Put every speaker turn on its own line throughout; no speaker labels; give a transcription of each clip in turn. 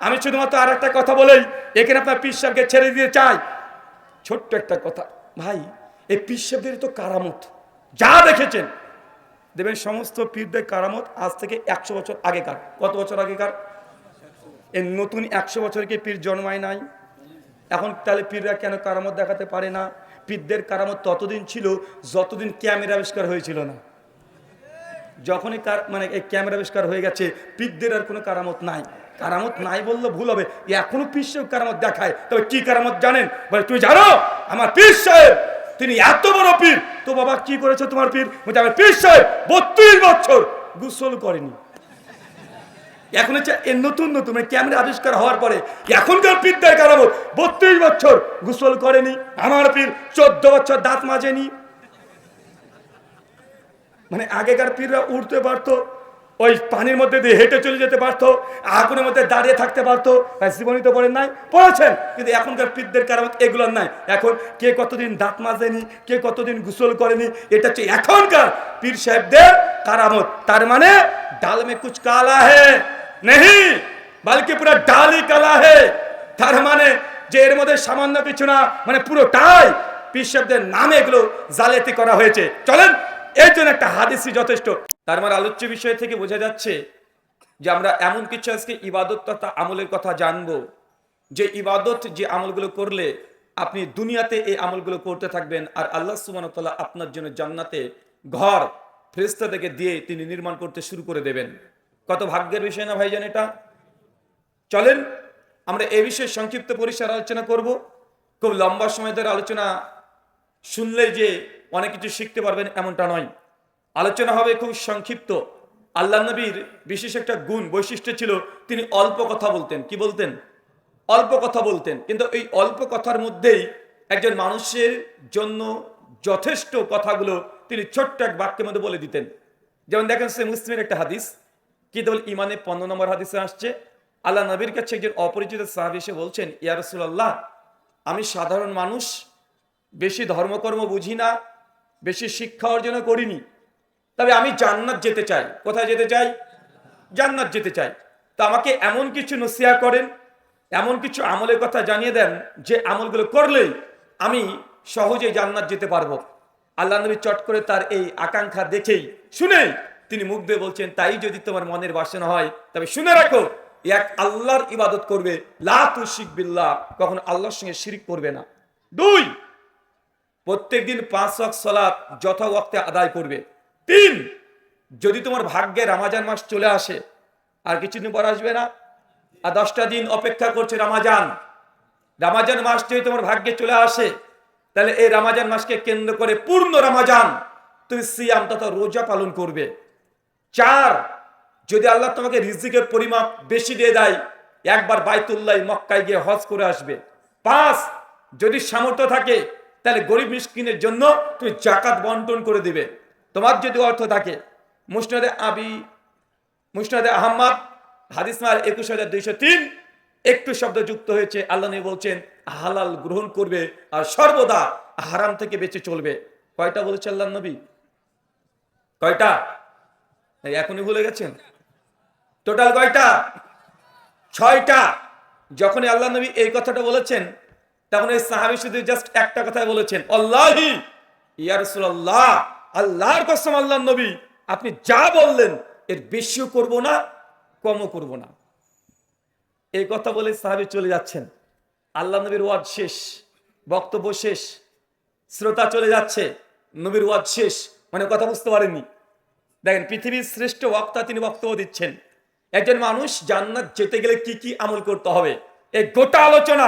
আমি শুধুমাত্র আর একটা কথা বলেই এখানে আপনার পীর সাহেবকে ছেড়ে দিতে চাই। ছোট্ট একটা কথা ভাই, এই পীর সাহেবদের তো কারামত যা দেখেছেন দেবেন, সমস্ত পীরদের কারামত আজ থেকে 100 বছর আগেকার। কত বছর আগেকার? এই নতুন 100 বছরকে পীর জন্মায় নাই। এখন তাহলে পীররা কেন কারামত দেখাতে পারে না? পীরদের কারামত ততদিন ছিল যতদিন ক্যামেরা আবিষ্কার হয়েছিল না। যখনই মানে এই ক্যামেরা আবিষ্কার হয়ে গেছে, পীরদের আর কোনো কারামত নাই। কারামত নাই বললে ভুল হবে, এখনো পীর সাহেব কারামত দেখায়। তবে কি কারামত জানেন? বলে তুমি জানো আমার পীর সাহেব তিনি এত বড় পীর। তো বাবা কি করেছে তোমার পীর? বলছে আমার পীর সাহেব 32 বছর গোসল করেনি। এখন হচ্ছে এই নতুন নতুন ক্যামেরা আবিষ্কার হওয়ার পরে এখনকার পীরদের কারামত 32 বছর গোসল করেনি। আমার পীর 14 বছর দাঁত মাজেনি। মানে আগেকার পীররা উঠতে পারতো, ওই পানির মধ্যে দিয়ে হেঁটে চলে যেতে পারতো, আগুনের মধ্যে দাঁড়িয়ে থাকতে পারতো। জীবনী তো পড়েন নাই? পড়েছেন। কিন্তু এখনকার পীরদের কারামত এগুলো নাই। এখন কে কতদিন দাঁত মাজেনি, কে কতদিন গোসল করেনি, এটা হচ্ছে এখনকার পীর সাহেবদের কারামত। তার মানে ডাল মে কুছ কালা হে नहीं बल्कि पूरा डाल ही काला है। তার মানে যে এর মধ্যে সামান্য কিছু না, মানে পুরোটাই পীর সাহেবদের নামে এগুলো জালিয়াতি করা হয়েছে। চলেন এর জন্য একটা হাদিসই যথেষ্ট। তার মানে আলোচ্য বিষয় থেকে বোঝা যাচ্ছে যে আমরা এমন কিছু আজকে ইবাদত তথা আমলের কথা জানবো, যে ইবাদত যে আমলগুলো করলে আপনি দুনিয়াতে এই আমলগুলো করতে থাকবেন, আর আল্লাহ সুবহানাহু ওয়া তাআলা আপনার জন্য জান্নাতে ঘর ফেরেশতাদেরকে দিয়ে তিনি নির্মাণ করতে শুরু করে দেবেন। কত ভাগ্যের বিষয় না ভাইজান এটা। চলেন আমরা এই বিষয়ে সংক্ষিপ্ত পরিসর আলোচনা করব। খুব লম্বা সময় ধরে আলোচনা শুনলে যে অনেক কিছু শিখতে পারবেন এমনটা নয়। আলোচনা হবে খুব সংক্ষিপ্ত। আল্লাহ নবীর বিশেষ একটা গুণ বৈশিষ্ট্য ছিল, তিনি অল্প কথা বলতেন। কি বলতেন? অল্প কথা বলতেন। কিন্তু এই অল্প কথার মধ্যেই একজন মানুষের জন্য যথেষ্ট কথাগুলো তিনি ছোট্ট এক বাক্যের মধ্যে বলে দিতেন। যেমন দেখেন সে মুসলিমের একটা হাদিস, কিতাবুল ইমানে 15 নম্বর হাদিসে আসছে, আল্লাহ নবীর কাছে একজন অপরিচিত সাহাবী এসে বলছেন, ইয়া রাসূলুল্লাহ, আমি সাধারণ মানুষ, বেশি ধর্মকর্ম বুঝি না, বেশি শিক্ষা অর্জন করিনি, তবে আমি জান্নাত যেতে চাই। কোথায় যেতে চাই? জান্নাত যেতে চাই। তো আমাকে এমন কিছু নসিহত করেন, এমন কিছু আমলের কথা জানিয়ে দেন যে আমলগুলো করলেই আমি সহজেই জান্নাত যেতে পারবো। আল্লাহ নবী চট করে তার এই আকাঙ্ক্ষা দেখেই শুনেই তিনি মুখ দিয়ে বলছেন, তাই যদি তোমার মনের বাসনা হয় তবে শুনে রাখো, এক আল্লাহর ইবাদত করবে, লা তুশরিক বিল্লাহ, কখনো আল্লাহর সঙ্গে শিরিক করবে না। 2, প্রত্যেকদিন 5 ওয়াক্ত সালাত যথা ওয়াক্তে আদায় করবে। 3, যদি তোমার ভাগ্যে রমজান মাস চলে আসে, আর কিছুদিন পর আসবে না, আর 10টা দিন অপেক্ষা করছে রমজান মাস যদি তোমার ভাগ্যে চলে আসে, তাহলে এই রমজান মাসকে কেন্দ্র করে পূর্ণ রমজান তুমি সিয়াম তথা রোজা পালন করবে। 4, যদি আল্লাহ তোমাকে রিজিকের পরিমাপ বেশি দিয়ে দেয়, একবার বাইতুল্লাহ মক্কায় গিয়ে হজ করে আসবে। 5, যদি সামর্থ্য থাকে তাহলে গরিব মিসকিনের জন্য তুমি যাকাত বন্টন করে দিবে। তোমার যদি অর্থ থাকে। মুসনাদে আহমদ হাদিস নাম্বার 21203 একটু শব্দ যুক্ত হয়েছে। আল্লাহ নবী বলছেন হালাল গ্রহণ করবে আর সর্বদা হারাম থেকে বেঁচে চলবে। কয়টা বলেছে আল্লাহ নবী? কয়টা? এখনই ভুলে গেছেন? টোটাল কয়টা? 6টা। যখনই আল্লাহ নবী এই কথাটা বলেছেন, তখন এই সাহাবী শুধু জাস্ট একটা কথাই বলেছেন, আল্লাহি ইয়া রাসূলুল্লাহ, আল্লাহর কসম আল্লাহ নবী, আপনি যা বললেন এর বেশিও করব না, কমও করব না। এই কথা বলে সাহাবী চলে যাচ্ছেন। আল্লাহ নবীর ওয়াজ শেষ, বক্তব্য শেষ, শ্রোতা চলে যাচ্ছে, নবীর ওয়াজ শেষ, মানে কথা বুঝতে পারেননি। দেখেন পৃথিবীর শ্রেষ্ঠ বক্তা তিনি বক্তব্য দিচ্ছেন। একজন মানুষ জান্নাত যেতে গেলে কি কি আমল করতে হবে, এই গোটা আলোচনা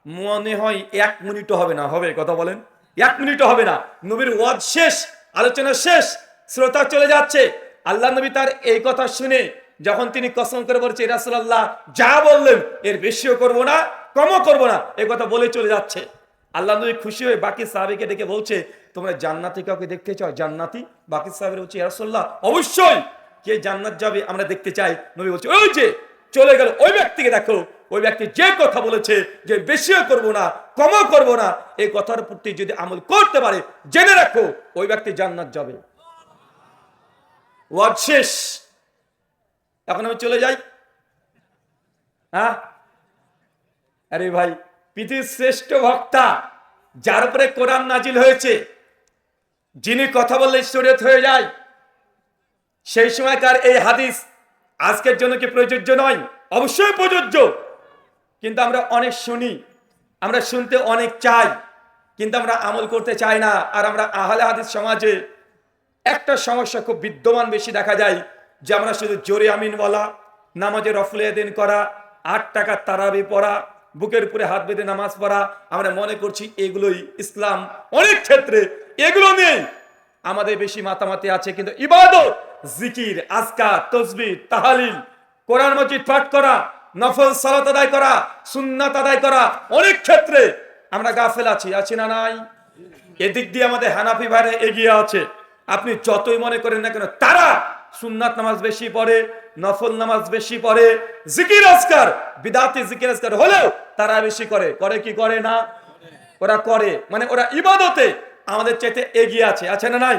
মনে হয় 1 মিনিটও হবে না। হবে? কথা বলেন। 1 মিনিটও হবে না। নবীর ওয়াজ শেষ, আলোচনা শেষ, শ্রোতা চলে যাচ্ছে। আল্লাহ নবী তার এই কথা শুনে যখন তিনি কসম করে বলছে, ইয়া রাসূলুল্লাহ যা বললেন এর বেশিও করব না, কমও করব না, এই কথা বলে চলে যাচ্ছে। আল্লাহ নবী খুশি হয়ে বাকি সাহাবীকে ডেকে বলছে, তোমরা জান্নাতি কাউকে দেখতে চাও? জান্নাতি? বাকি সাহাবীরা বলছে, ইয়া রাসূলুল্লাহ অবশ্যই, কে জান্নাত যাবে আমরা দেখতে চাই। নবী বলছে, ওই যে চলে গেল ওই ব্যক্তিকে দেখো, ওই ব্যক্তি যে কথা বলেছে যে বেশিও করব না, কমও করব না, এই কথার প্রতি যদি আমল করতে পারে জেনে রাখো ওই ব্যক্তি জান্নাত যাবে। ওয়াজ শেষ। এখন আমি চলে যাই। হ্যাঁ, আরে ভাই, পৃথিবীর শ্রেষ্ঠ বক্তা, যার উপরে কোরআন নাজিল হয়েছে, যিনি কথা বললে শরীয়ত হয়ে যায়, সেই সময়কার এই হাদিস আজকের জন্য কি প্রযোজ্য নয়? অবশ্যই প্রযোজ্য। কিন্তু আমরা অনেক শুনি, আমরা শুনতে অনেক চাই, কিন্তু আমরা আমল করতে চাই না। আর আমরা আহলে হাদিস সমাজে একটা সমস্যা খুব বিদ্যমান বেশি দেখা যায়, যে আমরা শুধু জোরে আমিন বলা, নামাজে রফলে দিন করা, 8 টাকার তারাবি পড়া, বুকের উপরে হাত বেঁধে নামাজ পড়া, আমরা মনে করছি এগুলোই ইসলাম। অনেক ক্ষেত্রে এগুলো নেই, আমাদের বেশি মাতামাতি আছে। কিন্তু ইবাদত, জিকির, আজকার, তাসবিহ, তাহলিল, কোরআন মাজিদ পাঠ করা, নফল সালাত আদায় করা, সুন্নাত আদায় করা, অনেক ক্ষেত্রে আমরা গাফেল আছি না নাই? এদিক দিয়ে আমাদের হানাফি ভাইরা এগিয়ে আছে। আপনি যতই মনে করেন না কেন, তারা সুন্নাত নামাজ বেশি পড়ে, নফল নামাজ বেশি পড়ে, জিকির আজকার, বিদাতি জিকির আজকার হলেও তারা বেশি করে কি করে না? ওরা করে, মানে ওরা ইবাদতে আমাদের চাইতে এগিয়ে আছে না নাই?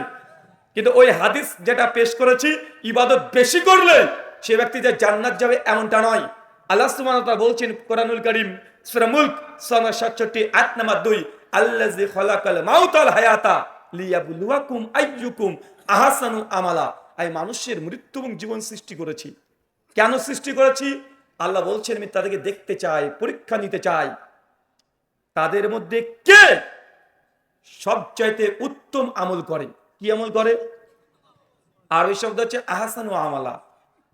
কিন্তু ওই হাদিস যেটা পেশ করেছি, ইবাদত বেশি করলে সে ব্যক্তি যে জান্নাত যাবে এমনটা নয়। আল্লাহ সুবহানাহু ওয়া তাআলা বলছেন কোরআনুল কারীম সূরা মুলক 67 আয়াত নাম্বার 2, আল্লাযী খালাকাল মাউতা ওয়াল হায়াতা লিয়াবলুয়াকুম আইয়ুকুম আহসানু আমালা। আমি মানুষের মৃত্যু এবং জীবন সৃষ্টি করেছি। কেন সৃষ্টি করেছি? আল্লাহ বলছেন আমি তাদেরকে দেখতে চাই, পরীক্ষা নিতে চাই, তাদের মধ্যে কে সবচাইতে উত্তম আমল করে। কি আমল করে? আর ওই শব্দ হচ্ছে আহসানু আমালা,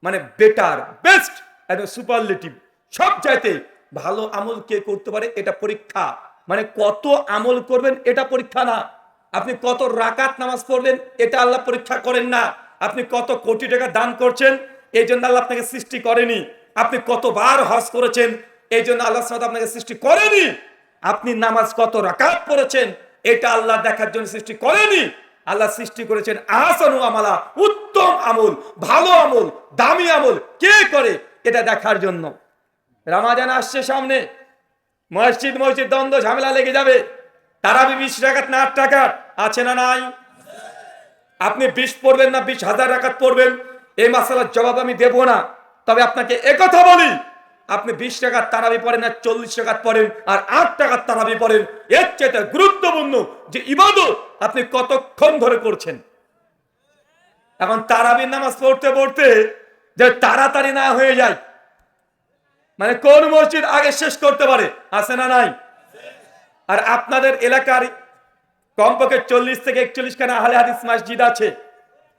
মানে বেটার, বেস্ট, একদম সুপারলেটিভ, সবচাইতে ভালো আমল কে করতে পারে, এটা পরীক্ষা। মানে কত আমল করবেন এটা পরীক্ষা না। আপনি কত রাকাত নামাজ পড়বেন এটা আল্লাহ পরীক্ষা করেন না। আপনি কত কোটি টাকা দান করছেন এই জন্য আল্লাহ আপনাকে সৃষ্টি করেনি। আপনি কতবার হজ করেছেন এই জন্য আল্লাহ আপনাকে সৃষ্টি করেনি। আপনি নামাজ কত রাকাত পড়েছেন এটা আল্লাহ দেখার জন্য সৃষ্টি করেনি। আল্লাহ সৃষ্টি করেছেন আহসানু আমালা, উত্তম আমল, ভালো আমল, দামি আমল কে করে এটা দেখার জন্য। রমাজান আসছে সামনে, মসজিদ দ্বন্দ্ব ঝামেলা লেগে যাবে। তারাবি 20 রাকাত না 8 টাকার, আছে না নাই? আপনি 20 পড়বেন না 20,000 রাকাত পড়বেন, এই মাসালার জবাব আমি দেব না। তবে আপনাকে একথা বলি, আপনি 20 টাকার তারাবি পড়েন না 40 টাকার পড়েন আর 8 টাকার তারাবি পড়েন, এর চেয়ে গুরুত্বপূর্ণ যে ইবাদত আপনি কতক্ষণ ধরে করছেন। এখন তারাবির নামাজ পড়তে পড়তে যে তাড়াতাড়ি না হয়ে যায়, মানে কোন মসজিদ আগে শেষ করতে পারে, আছে না নাই? আর আপনাদের এলাকার কমপক্ষে 40 থেকে 41 খানা আহলে হাদিস মসজিদ আছে,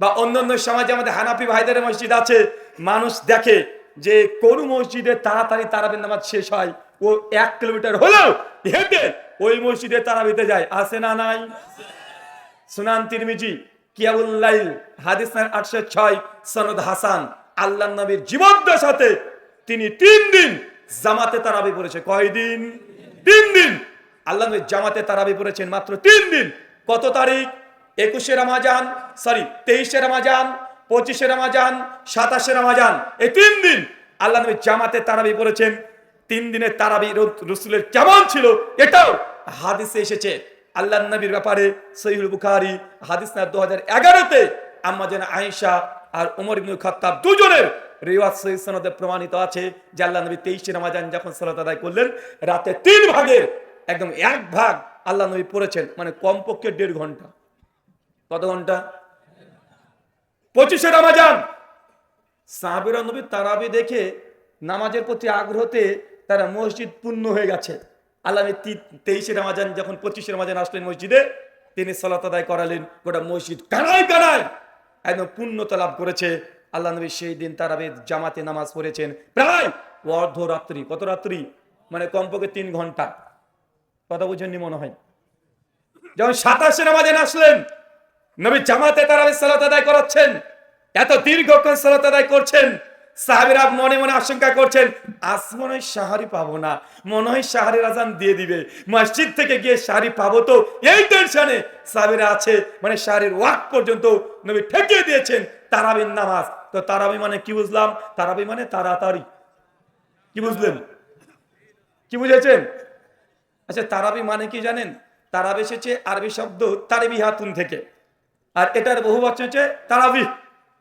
বা অন্যান্য সমাজে আমাদের হানাফি ভাইদের মসজিদ আছে। মানুষ দেখে যে কোন মসজিদে তাড়াতাড়ি তারাবির নামাজ শেষ হয়, ও 1 কিলোমিটার হলেও হেঁটে ওই মসজিদে তারাবিতে যায়, আছে না নাই? সুনান তিরমিজি কিয়ামুল লাইল হাদিস 806 সনদ হাসান, আল্লাহর নবীর জীবদ্দশাতে তিনি 3 দিন জামাতে তারাবি পড়েছে। কয় দিন? 3 দিন। আল্লাহ নবী জামাতে তারাবি পড়েছেন মাত্র 3 দিন। কত তারিখ? 21 রমাজান, 23 রমাজান, 25 রমাজান, 27 রমাজান, এই 3 দিন আল্লাহ নবী জামাতে তারাবি পড়েছেন। 3 দিনের তারাবি রাসূলের কেমন ছিল এটাও হাদিসে এসেছে। আল্লাহর নবীর ব্যাপারে সহিহুল বুখারী হাদিস 2011-তে আম্মা জান আয়েশা আর ওমর ইবনে খাত্তাব দুজনের রিওয়ায়াত সহিহ সনদে প্রমাণিত আছে যে আল্লাহ নবী 23 রমাজান যখন সালাত আদায় করলেন, রাতে 3 ভাগের একদম 1 ভাগ আল্লাহ নবী পড়েছেন, মানে কমপক্ষে 1.5 ঘন্টা। কত ঘন্টা? 25 রমাজান সাহাবীরা নবী তারাবি দেখে নামাজের প্রতি আগ্রহতে তারা মসজিদ পূর্ণ হয়ে গেছে। আল্লাহ 23 রমাজান যখন 25 রমাজান আসলেন মসজিদে, তিনি সালাত আদায় করালেন, গোটা মসজিদ কানায় কানায় একদম পূর্ণতা লাভ করেছে। আল্লাহ নবী সেই দিন তারাবি জামাতে নামাজ পড়েছেন প্রায় অর্ধরাত্রি। কত রাত্রি? মানে কমপক্ষে 3 ঘন্টা। কথা বুঝেননি মনে হয়? যখন 27 রমাজান আসলেন, নবী জামাতে তারাবি সালাত আদায় করাচ্ছেন, এত দীর্ঘক্ষণ সালাত আদায় করছেন, সাহাবীরা মনে মনে আশঙ্কা করছেন আজ মনে হয় সাহারি পাবো না, মনে হয় সাহারির আজান দিয়ে দিবে, মসজিদ থেকে গিয়ে সাহারি পাবো তো, এই টেনশনে সাহাবীরা আছে। মানে সাহারির ওয়াক্ত পর্যন্ত নবী ঠেকিয়ে দিয়েছেন তারাবির নামাজ। তো তারাবি মানে কি বুঝলাম? তারাবি মানে তাড়াতাড়ি। কি বুঝলেন? কি বুঝেছেন? আচ্ছা, তারাবি মানে কি জানেন? তারাবি এসেছে আরবি শব্দ তারবিহাতুন থেকে, আর এটার বহুবচন হচ্ছে তারাবি।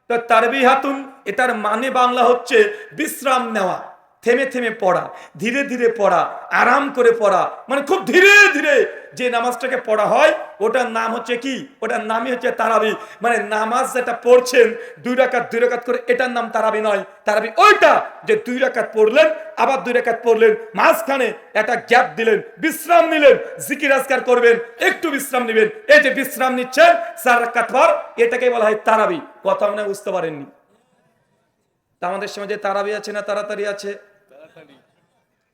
তো তারবিহাতুন, এটার মানে বাংলা হচ্ছে বিশ্রাম নেওয়া, থেমে থেমে পড়া, ধীরে ধীরে পড়া, আরাম করে পড়া, মানে খুব ধীরে ধীরে যে নামাজটাকে পড়া হয় ওটার নাম হচ্ছে কি, ওটার নামই হচ্ছে তারাবি। মানে নামাজ যেটা পড়ছেন 2 রাকাত করে, এটার নাম তারাবি নয়। তারাবি ওইটা যে 2 রাকাত পড়লেন, আবার 2 রাকাত পড়লেন, মাঝখানে একটা গ্যাপ দিলেন, বিশ্রাম নিলেন, জিকির আজকার করবেন, একটু বিশ্রাম নেবেন, এই যে বিশ্রাম নিচ্ছেন 4 রাকাত পর, এটাকে বলা হয় তারাবি। কথা মনে বুঝতে পারেননি? আমাদের সমাজে তারাবি আছে না তাড়াতাড়ি আছে?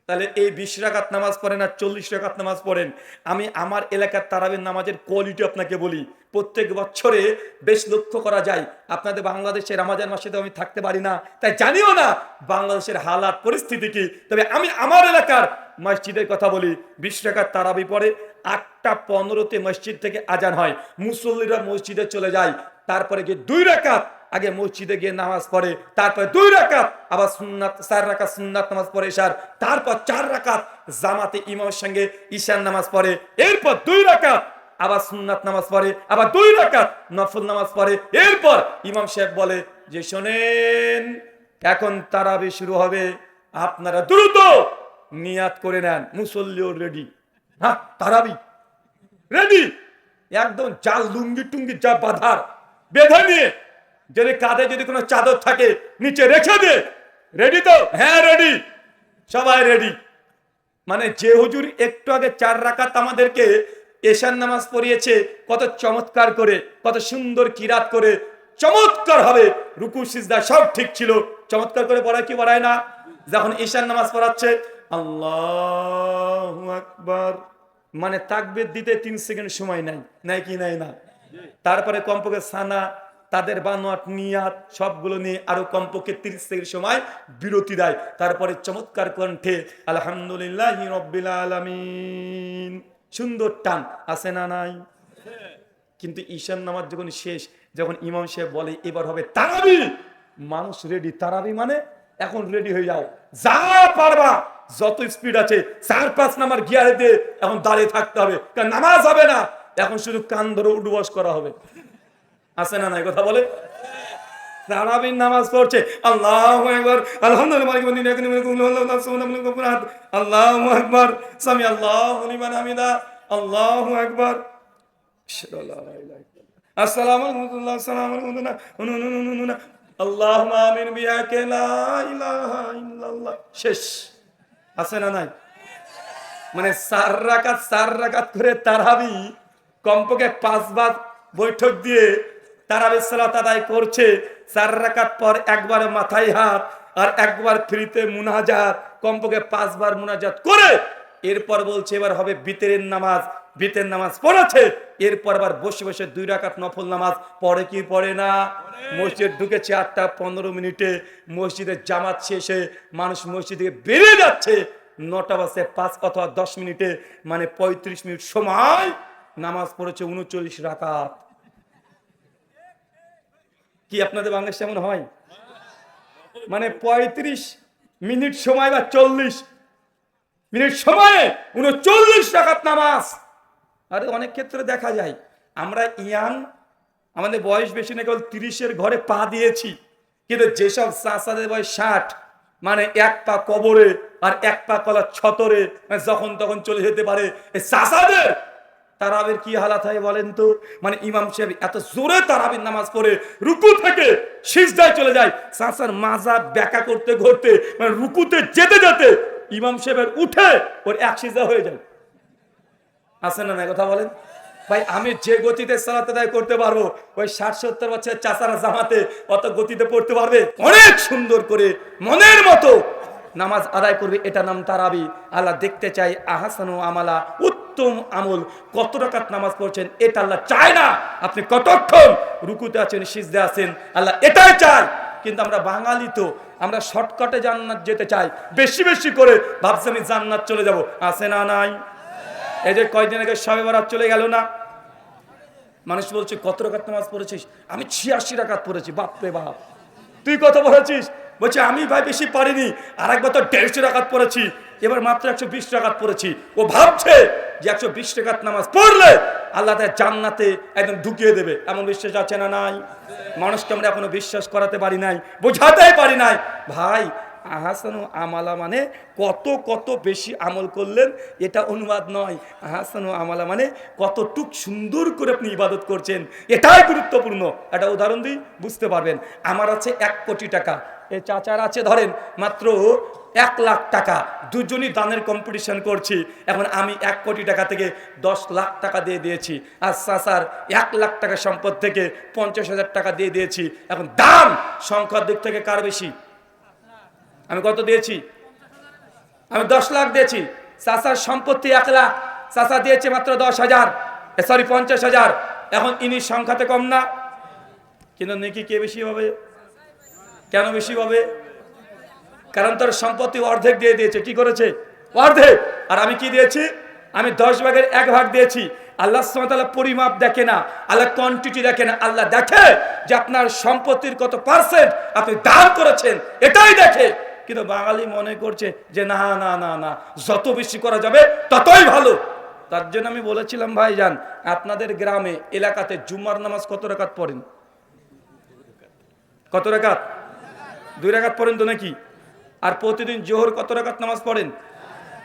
তাহলে এই 20 রাকাত নামাজ পড়েন আর 40 রাকাত নামাজ পড়েন। আমি আমার এলাকার তারাবির নামাজের কোয়ালিটি আপনাকে বলি। প্রত্যেক বছরে বেশ লক্ষ্য করা যায়। আপনাদের বাংলাদেশে রমজান মাসে তো আমি থাকতে পারি না, তাই জানিও না বাংলাদেশের হালাত পরিস্থিতি কি। তবে আমি আমার এলাকার মসজিদের কথা বলি। 20 রাকাত তারাবি পড়ে, 8:15-তে মসজিদ থেকে আজান হয়, মুসল্লিরা মসজিদে চলে যায়, তারপরে গিয়ে 2 রাকাত আগে মসজিদে গিয়ে নামাজ পড়ে, তারপরে 2 রাকাত আবার সুন্নাত, 4 রাকাত সুন্নাত নামাজ পড়ে ঈশার, তারপর 4 রাকাত জামাতে ইমামের সঙ্গে ঈশার নামাজ পড়ে, এরপর 2 রাকাত আবার সুন্নাত নামাজ পড়ে, আবার 2 রাকাত নফল নামাজ পড়ে। এরপর ইমাম সাহেব বলে যে শোনেন, এখন তারাবি শুরু হবে, আপনারা দ্রুত নিয়াত করে নেন। মুসল্লিও রেডি, হ্যাঁ তারাবি রেডি, একদম জাল লুঙ্গি টুঙ্গি যা বাঁধার বেঁধে নিয়ে, যদি কাঁধে যদি কোনো চাদর থাকে নিচে রেখে দে, রেডি তো? হ্যাঁ রেডি, সবাই রেডি। মানে যে হুজুর একটু আগে 4 রাকাত আমাদেরকে এশার নামাজ পড়িয়েছে, কত চমৎকার করে, কত সুন্দর কিরাত করে, চমৎকার হবে, রুকু সিজদা সব ঠিক ছিল, চমৎকার করে পড়ায় কি পড়ায় না? যখন এশার নামাজ পড়াচ্ছে আল্লাহু আকবার, মানে তাকবীর দিতে 3 সেকেন্ড সময় নাই, নাই কি নাই না? তারপরে কমপক্ষে সানা, তাদের বানোয়াট নিয়াত সবগুলো নিয়ে আরো কমপক্ষে 30 সেকেন্ড সময় বিরতি দেয়, তারপরে চমৎকার কণ্ঠে আলহামদুলিল্লাহি রাব্বিল আলামিন, সুন্দর টান আছে না নাই? কিন্তু ঈশান নামাজ যখন শেষ, যখন ইমাম সাহেব বলে এবার হবে তারাবি, মানুষ রেডি। তারাবি মানে এখন রেডি হয়ে যাও, যা পারবা, যত স্পিড আছে 4-5 নাম্বার গিয়ারে দিয়ে এখন দাঁড়িয়ে থাকতে হবে, কারণ নামাজ হবে না, এখন শুধু কান ধরে উঠবস করা হবে। আছে না নাই কথা বলে? তারাবির নামাজ পড়ছে আল্লাহু আকবার, আলহামদুলিল্লাহ, আল্লাহু আকবার, সামি আল্লাহু লিমান হামিদা, আল্লাহু আকবার, আসসালামু আলাইকুম, আসসালামু আলাইকুম, আল্লাহুম্মা আমিন বিহাকে লা ইলাহা ইল্লাল্লাহ, শেষ। আছে না নাই? মানে 4 রাকাত করে তারাবি, কমপক্ষে 5 বার বৈঠক দিয়ে তারাবির সালাত আদায় করছে। 4 রাকাত পর একবার মাথায় হাত আর একবার ফ্রিতে মুনাজাত, কমপক্ষে 5 বার মুনাজাত করে এরপর বলছে এবার হবে বিতরের নামাজ। বিতের নামাজ পড়েছে, এরপর আবার বসে বসে 2 রাকাত নফল নামাজ পড়ে কি পড়ে না? মসজিদ ঢুকেছে 8:15 মসজিদের জামাত শেষে মানুষ মসজিদ থেকে বেরিয়ে যাচ্ছে 9:05 অথবা 10 মিনিটে, মানে 35 মিনিট সময় নামাজ পড়েছে 39 রাকাত। কি আপনাদের বাংলাদেশে এমন হয়? মানে 35 মিনিট সময় বা 40 মিনিট সময়ে 39 রাকাত নামাজ। আরে অনেক ক্ষেত্রে দেখা যায় আমরা ইয়াং, আমাদের বয়স বেশি না, কেবল 30-এর ঘরে পা দিয়েছি, কিন্তু যেসব চাচাদের বয়স 60, মানে 1 পা কবরে আর 1 পা কলার ছতরে, যখন তখন চলে যেতে পারে, এই চাচাদের তারাবির কি হালাত হয় বলেন তো? মানে ইমাম সাহেব এত জোরে তারাবির নামাজ পড়ে রুকু থেকে সিজদায় চলে যায়, চাচার মাজা ব্যাকা করতে করতে, মানে রুকুতে যেতে যেতে ইমাম সাহেবের উঠে ওর 1 সিজদা হয়ে যায়। আছে না না কথা বলেন ভাই? আমি যে গতিতে সালাত আদায় করতে পারবো, ওই 60-70 বছরের চাচারা জামাতে অত গতিতে পড়তে পারবে? অনেক সুন্দর করে মনের মতো নামাজ আদায় করবে, এটা নাম তারাবি। আল্লাহ দেখতে চাই আহসানু আমালা, উত্তম আমল, কত রাকাত নামাজ পড়ছেন এটা আল্লাহ চায় না, আপনি কতক্ষণ রুকুতে আছেন সিজদে আছেন, আল্লাহ এটাই চায়। কিন্তু আমরা বাঙালি তো, আমরা শর্টকাটে জান্নাত যেতে চাই, বেশি বেশি করে ভাবছি আমি জান্নাত চলে যাব। আছে না নাই? এই যে কয়দিন আগে শবে বরাত চলে গেল না, মানুষ বলছে কত রাকাত নামাজ পড়েছিস? আমি 86 রাকাত পড়েছি। বাপরে বাপ, তুই কত পড়েছিস? বলছে আমি ভাই বেশি পারিনি, আর একবার তো 150 রাকাত পড়েছি, এবার মাত্র 120 রাকাত পড়েছি। ও ভাবছে যে 120 রাকাত নামাজ পড়লে আল্লাহ তার জান্নাতে একদম ঢুকিয়ে দেবে, এমন বিশ্বাস আছে না নাই? মানুষকে আমরা এখনো বিশ্বাস করাতে পারি নাই, বোঝাতেই পারি নাই। ভাই আহাসানু আমালা মানে কত কত বেশি আমল করলেন, এটা অনুবাদ নয়। আহাসানু আমালা মানে কতটুক সুন্দর করে আপনি ইবাদত করছেন, এটাই গুরুত্বপূর্ণ। একটা উদাহরণ দিই, বুঝতে পারবেন। আমার আছে 1 কোটি টাকা, এই চাচার আছে ধরেন মাত্র 1 লাখ টাকা, দুজনই দানের কম্পিটিশন করছি। এখন আমি 1 কোটি টাকা থেকে 10 লাখ টাকা দিয়ে দিয়েছি, আর চাচার 1 লাখ টাকা সম্পদ থেকে 50,000 টাকা দিয়ে দিয়েছি। এখন দান সংখ্যার দিক থেকে কার বেশি? আমি কত দিয়েছি? আমি 10 লাখ দিয়েছি। চাচার সম্পত্তি 1 লাখ, চাচা দিয়েছে মাত্র 10,000, সরি 50,000। এখন ইনি সংখ্যাতে কম না, কিন্তু নাকি কে বেশি হবে? কেন বেশি হবে? কারণ তার সম্পত্তি অর্ধেক দিয়ে দিয়েছে। কি করেছে? অর্ধেক। আর আমি কি দিয়েছি? আমি 10 ভাগের 1 ভাগ দিয়েছি। আল্লাহ সুবহানাহু ওয়া তাআলা পরিমাপ দেখে না, আল্লাহ কোয়ান্টিটি দেখে না, আল্লাহ দেখে যে আপনার সম্পত্তির কত পার্সেন্ট আপনি দান করেছেন, এটাই দেখে। কিন্তু বাঙালি মনে করছে যে না না না না, যত বেশি করা যাবে ততই ভালো। তার জন্য আমি বলেছিলাম, ভাইজান আপনাদের গ্রামে এলাকাতে জুমার নামাজ কত রাকাত পড়েন? কত রাকাত? 2 রাকাত পড়েন তো নাকি? আর প্রতিদিন জোহর কত রাকাত নামাজ পড়েন?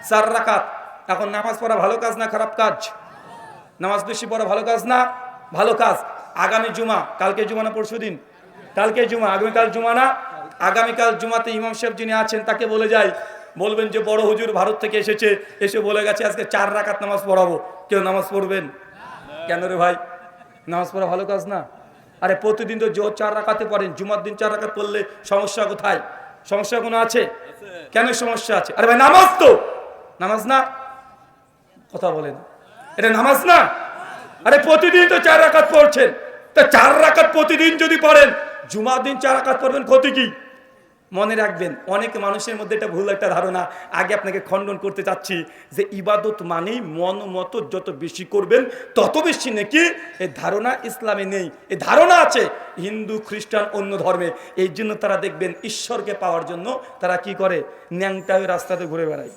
4 রাকাত। এখন নামাজ পড়া ভালো কাজ না খারাপ কাজ? নামাজ বেশি পড়া ভালো কাজ না ভালো কাজ? আগামী জুমা, কালকে জুমা না পরশু দিন? কালকে জুমা, আগামীকাল জুমা না? আগামীকাল জুমাতে ইমাম সাহেব যিনি আছেন তাকে বলে যাই, বলবেন যে বড় হুজুর ভারত থেকে এসেছে, এসে বলে গেছে আজকে 4 রাকাত নামাজ পড়াবো। কেউ নামাজ পড়বেন? কেন রে ভাই? নামাজ পড়া ভালো কাজ না? আরে প্রতিদিন তো জোহর 4 রাকাতে পড়েন, জুমার দিন 4 রাকাত পড়লে সমস্যা কোথায়? সমস্যা কোনো আছে? কেন সমস্যা আছে? আরে ভাই নামাজ তো নামাজ না, কথা বলেন, এটা নামাজ না? আরে প্রতিদিন তো 4 রাকাত পড়ছেন, তা 4 রাকাত প্রতিদিন যদি পড়েন, জুমার দিন 4 রাকাত পড়বেন, ক্ষতি কি? মনে রাখবেন, অনেক মানুষের মধ্যে এটা ভুল একটা ধারণা। আগে আপনাকে খণ্ডন করতে চাচ্ছি যে ইবাদত মানেই মন মতো যত বেশি করবেন তত বেশি নাকি, এই ধারণা ইসলামে নেই। এই ধারণা আছে হিন্দু, খ্রিস্টান, অন্য ধর্মে। এই জন্য তারা দেখবেন ঈশ্বরকে পাওয়ার জন্য তারা কি করে, ন্যাংটা হয়ে রাস্তাতে ঘুরে বেড়ায়।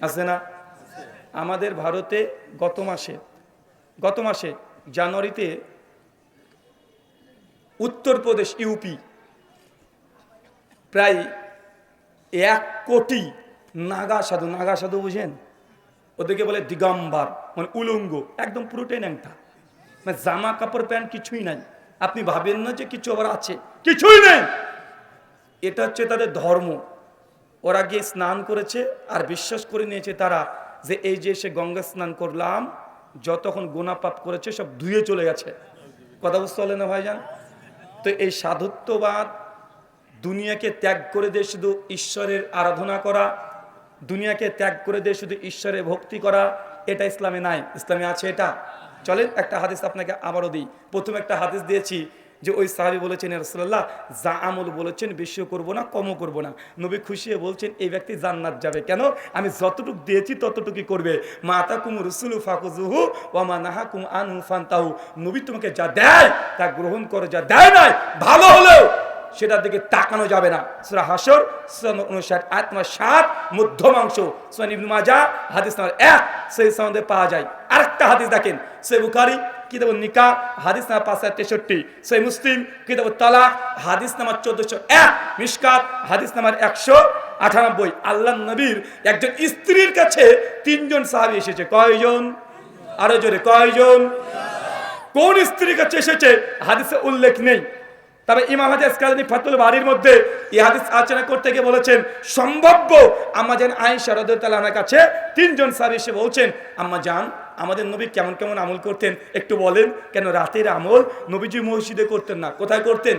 আছে না? আমাদের ভারতে গত মাসে জানুয়ারিতে উত্তরপ্রদেশ, ইউপি প্রায় 1 কোটি নাগা সাধু বুঝেন? ওদেরকে বলে দিগম্বর, মানে উলঙ্গ, একদম পুরোটাই ন্যাংটা, মানে জামা কাপড় প্যান্ট কিছুই নাই। আপনি ভাবেন না যে কিছু আবার আছে, কিছুই নেই। এটা হচ্ছে তাদের ধর্ম। ওরা গিয়ে স্নান করেছে আর বিশ্বাস করে নিয়েছে তারা যে এই যে এসে গঙ্গা স্নান করলাম, যতক্ষণ গুনাহ পাপ করেছে সব ধুয়ে চলে গেছে। কথা বুঝতে পারলেন না ভাইজান? তো এই সাধুত্ববাদ, দুনিয়াকে ত্যাগ করে দিয়ে শুধু ঈশ্বরের আরাধনা করা, দুনিয়াকে ত্যাগ করে দিয়ে শুধু ঈশ্বরের ভক্তি করা, এটা ইসলামে নাই। ইসলামে আছে এটা? চলেন একটা হাদিস আপনাকে আবারও দিই। প্রথমে একটা হাদিস দিয়েছি যে ওই সাহাবী বলেছেন, রাসূলুল্লাহ যা আমল বলেছেন বেশিও করব না কমও করব না। নবী খুশি হয়ে বলছেন এই ব্যক্তি জান্নাত যাবে। কেন? আমি যতটুকু দিয়েছি ততটুকুই করবে। মা আতাকুম রাসূলু ফাখুযুহু ওয়া মা নাহাকুম আনহু ফান্তাহু। নবী তোমাকে যা দেয় তা গ্রহণ করো, যা দেয় না ভালো হলেও সেটার দিকে তাকানো যাবে না। সূরা হাসর সূরা 59 আয়াত নম্বর 7 মধ্যমাংশ, সুনান ইবনে মাজাহ হাদিস নম্বর 1 সেই সনদে পাওয়া যায়। আরেকটা হাদিস দেখেন, সহিহ বুখারী কিতাবুন নিকাহ হাদিস নাম্বার 563, সহিহ মুসলিম কিতাবুত তালাক হাদিস নাম্বার 1401, মিশকাত হাদিস নাম্বার 198। আল্লাহর নবীর একজন স্ত্রীর কাছে 3 জন সাহাবী এসেছে। কয়জন? আরো জোরে, কয়জন? কোন স্ত্রীর কাছে এসেছে হাদিসে উল্লেখ নেই। তবে ইমাম হাদিস আসকালানি ফাতুল বারির মধ্যে এই হাদিস আলোচনা করতে গিয়ে বলেছেন সম্ভাব্য আম্মা জান আয়েশা রাদিয়াল্লাহু আনহার কাছে 3 জন সাহাবী এসে বলছেন, আম্মা জান আমাদের নবী কেমন কেমন আমল করতেন একটু বলেন। কেন? রাতের আমল নবীজি মসজিদে করতেন না, কোথায় করতেন?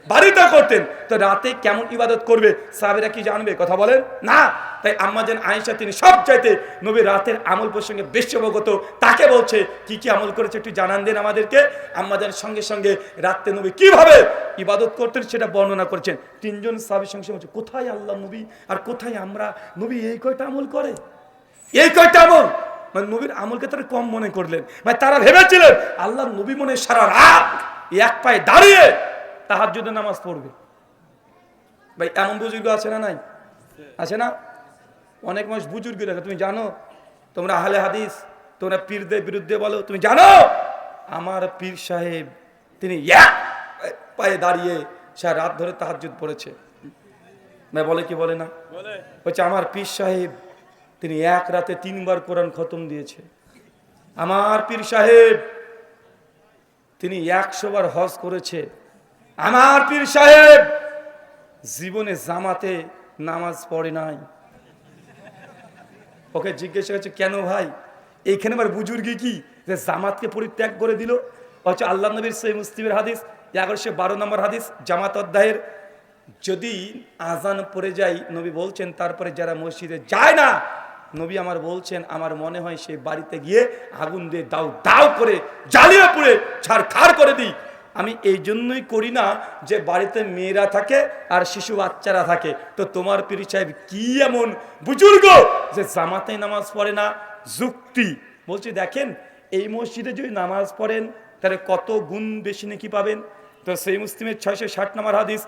বাড়িতে করতেন। তো রাতে কেমন ইবাদত করবে সাহাবীরা কি জানবে? কথা বলেন না। তাই আম্মা জান আয়েশা তিনি সব চাইতে নবী রাতের আমল প্রসঙ্গে বেশি অবগত। তাকে বলছে কি কি আমল করেছে একটু জানান দেন আমাদেরকে। আম্মা জান সঙ্গে সঙ্গে রাতে নবী কিভাবে ইবাদত করতেন সেটা বর্ণনা করেছেন। 3 জন সাহাবীর সঙ্গে বলছে কোথায় আল্লাহ নবী আর কোথায় আমরা? নবী এই কয়টা আমল করে, এই কয়টা আমল, মানে নবীর আমলকে তারা কম মনে করলেন। মানে তারা ভেবেছিলেন আল্লাহ নবী মনে সারা রাত এক পায়ে দাঁড়িয়ে তাহাজ্জুদের নামাজ পড়বে। ভাই এমন বুজুর্গ আছে না? নাই? আছে না? অনেক মানুষ বুজুর্গ দেখে। তুমি জানো, তোমরা আহলে হাদিস, তোমরা পীরদের বিরুদ্ধে বলো, তুমি জানো আমার পীর সাহেব তিনি এক পায়ে দাঁড়িয়ে সারা রাত ধরে তাহাজ্জুদ পড়েছে। ভাই বলে কি বলে না? বলছে আমার পীর সাহেব তিনি এক রাতে 3 বার কোরআন খতম দিয়েছে। আমার পীর সাহেব তিনি 100 বার হজ করেছে। আমার পীর সাহেব জীবনে জামাতে নামাজ পড়ে নাই। ওকে জিজ্ঞাসা করছে কেন ভাই? এইখানে আবার বুজুর্গি কি যে জামাতকে পরিত্যাগ করে দিল? হচ্ছে আল্লাহ নবীর সহিহ মুসলিমের হাদিস 1112 নম্বর হাদিস জামাত অধ্যায়ের, যদি আজান পড়ে যায় নবী বলছেন তারপরে যারা মসজিদে যায় না, নবী আমার বলছেন আমার মনে হয় সে বাড়িতে গিয়ে আগুন দিয়ে দাও দাও করে জ্বালিয়ে পুড়ে ছাড়খাড় করে দিই। আমি এই জন্যই করি না যে বাড়িতে মেয়েরা থাকে আর শিশু বাচ্চারা থাকে। তো তোমার পীর সাহেব কি এমন বুজুর্গ যে জামাতে নামাজ পড়ে না? যুক্তি বলছি দেখেন, এই মসজিদে যদি নামাজ পড়েন তাহলে কত গুণ বেশি নাকি পাবেন? তো সেই মুসলিমের 660 নম্বর হাদিস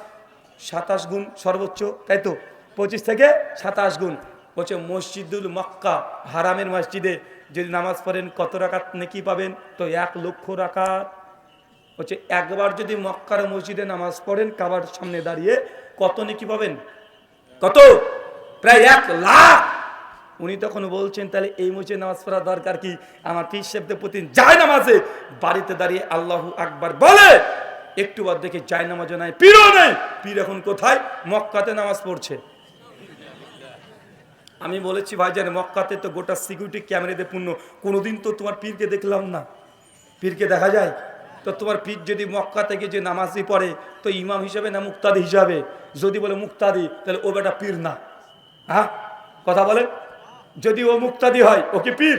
27 গুণ সর্বোচ্চ, তাই তো 25 থেকে 27 গুণ। বলছে মসজিদুল মক্কা হারামের মসজিদে যদি নামাজ পড়েন কত রাকাত নেকি পাবেন? তো 1 লক্ষ রাকাত। বলছে একবার যদি মক্কার মসজিদে নামাজ পড়েন কাবার সামনে দাঁড়িয়ে কত নেকি পাবেন? কত? প্রায় 1 লাখ। উনি তখন বলছেন তাহলে এই মসজিদে নামাজ পড়া দরকার কি? আমার পীর সাহেবদের প্রতি যায় নামাজে বাড়িতে দাঁড়িয়ে আল্লাহু আকবার বলে, একটু বাদ দেখে যায় নামাজও নাই, পীরও নেই। পীর এখন কোথায়? মক্কাতে নামাজ পড়ছে। আমি বলেছি ভাইজান মক্কাতে তো গোটা সিকিউরিটি ক্যামেরা দিয়ে পূর্ণ, কোনোদিন তো তোমার পীরকে দেখলাম না। পীরকে দেখা যায়? তো তোমার পীর যদি মক্কা থেকে যে নামাজি পড়ে তো ইমাম হিসাবে না মুক্তাদি হিসাবে? যদি বলে মুক্তাদি তাহলে ও বেটা পীর না। হ্যাঁ কথা বলেন, যদি ও মুক্তাদি হয় ও কি পীর?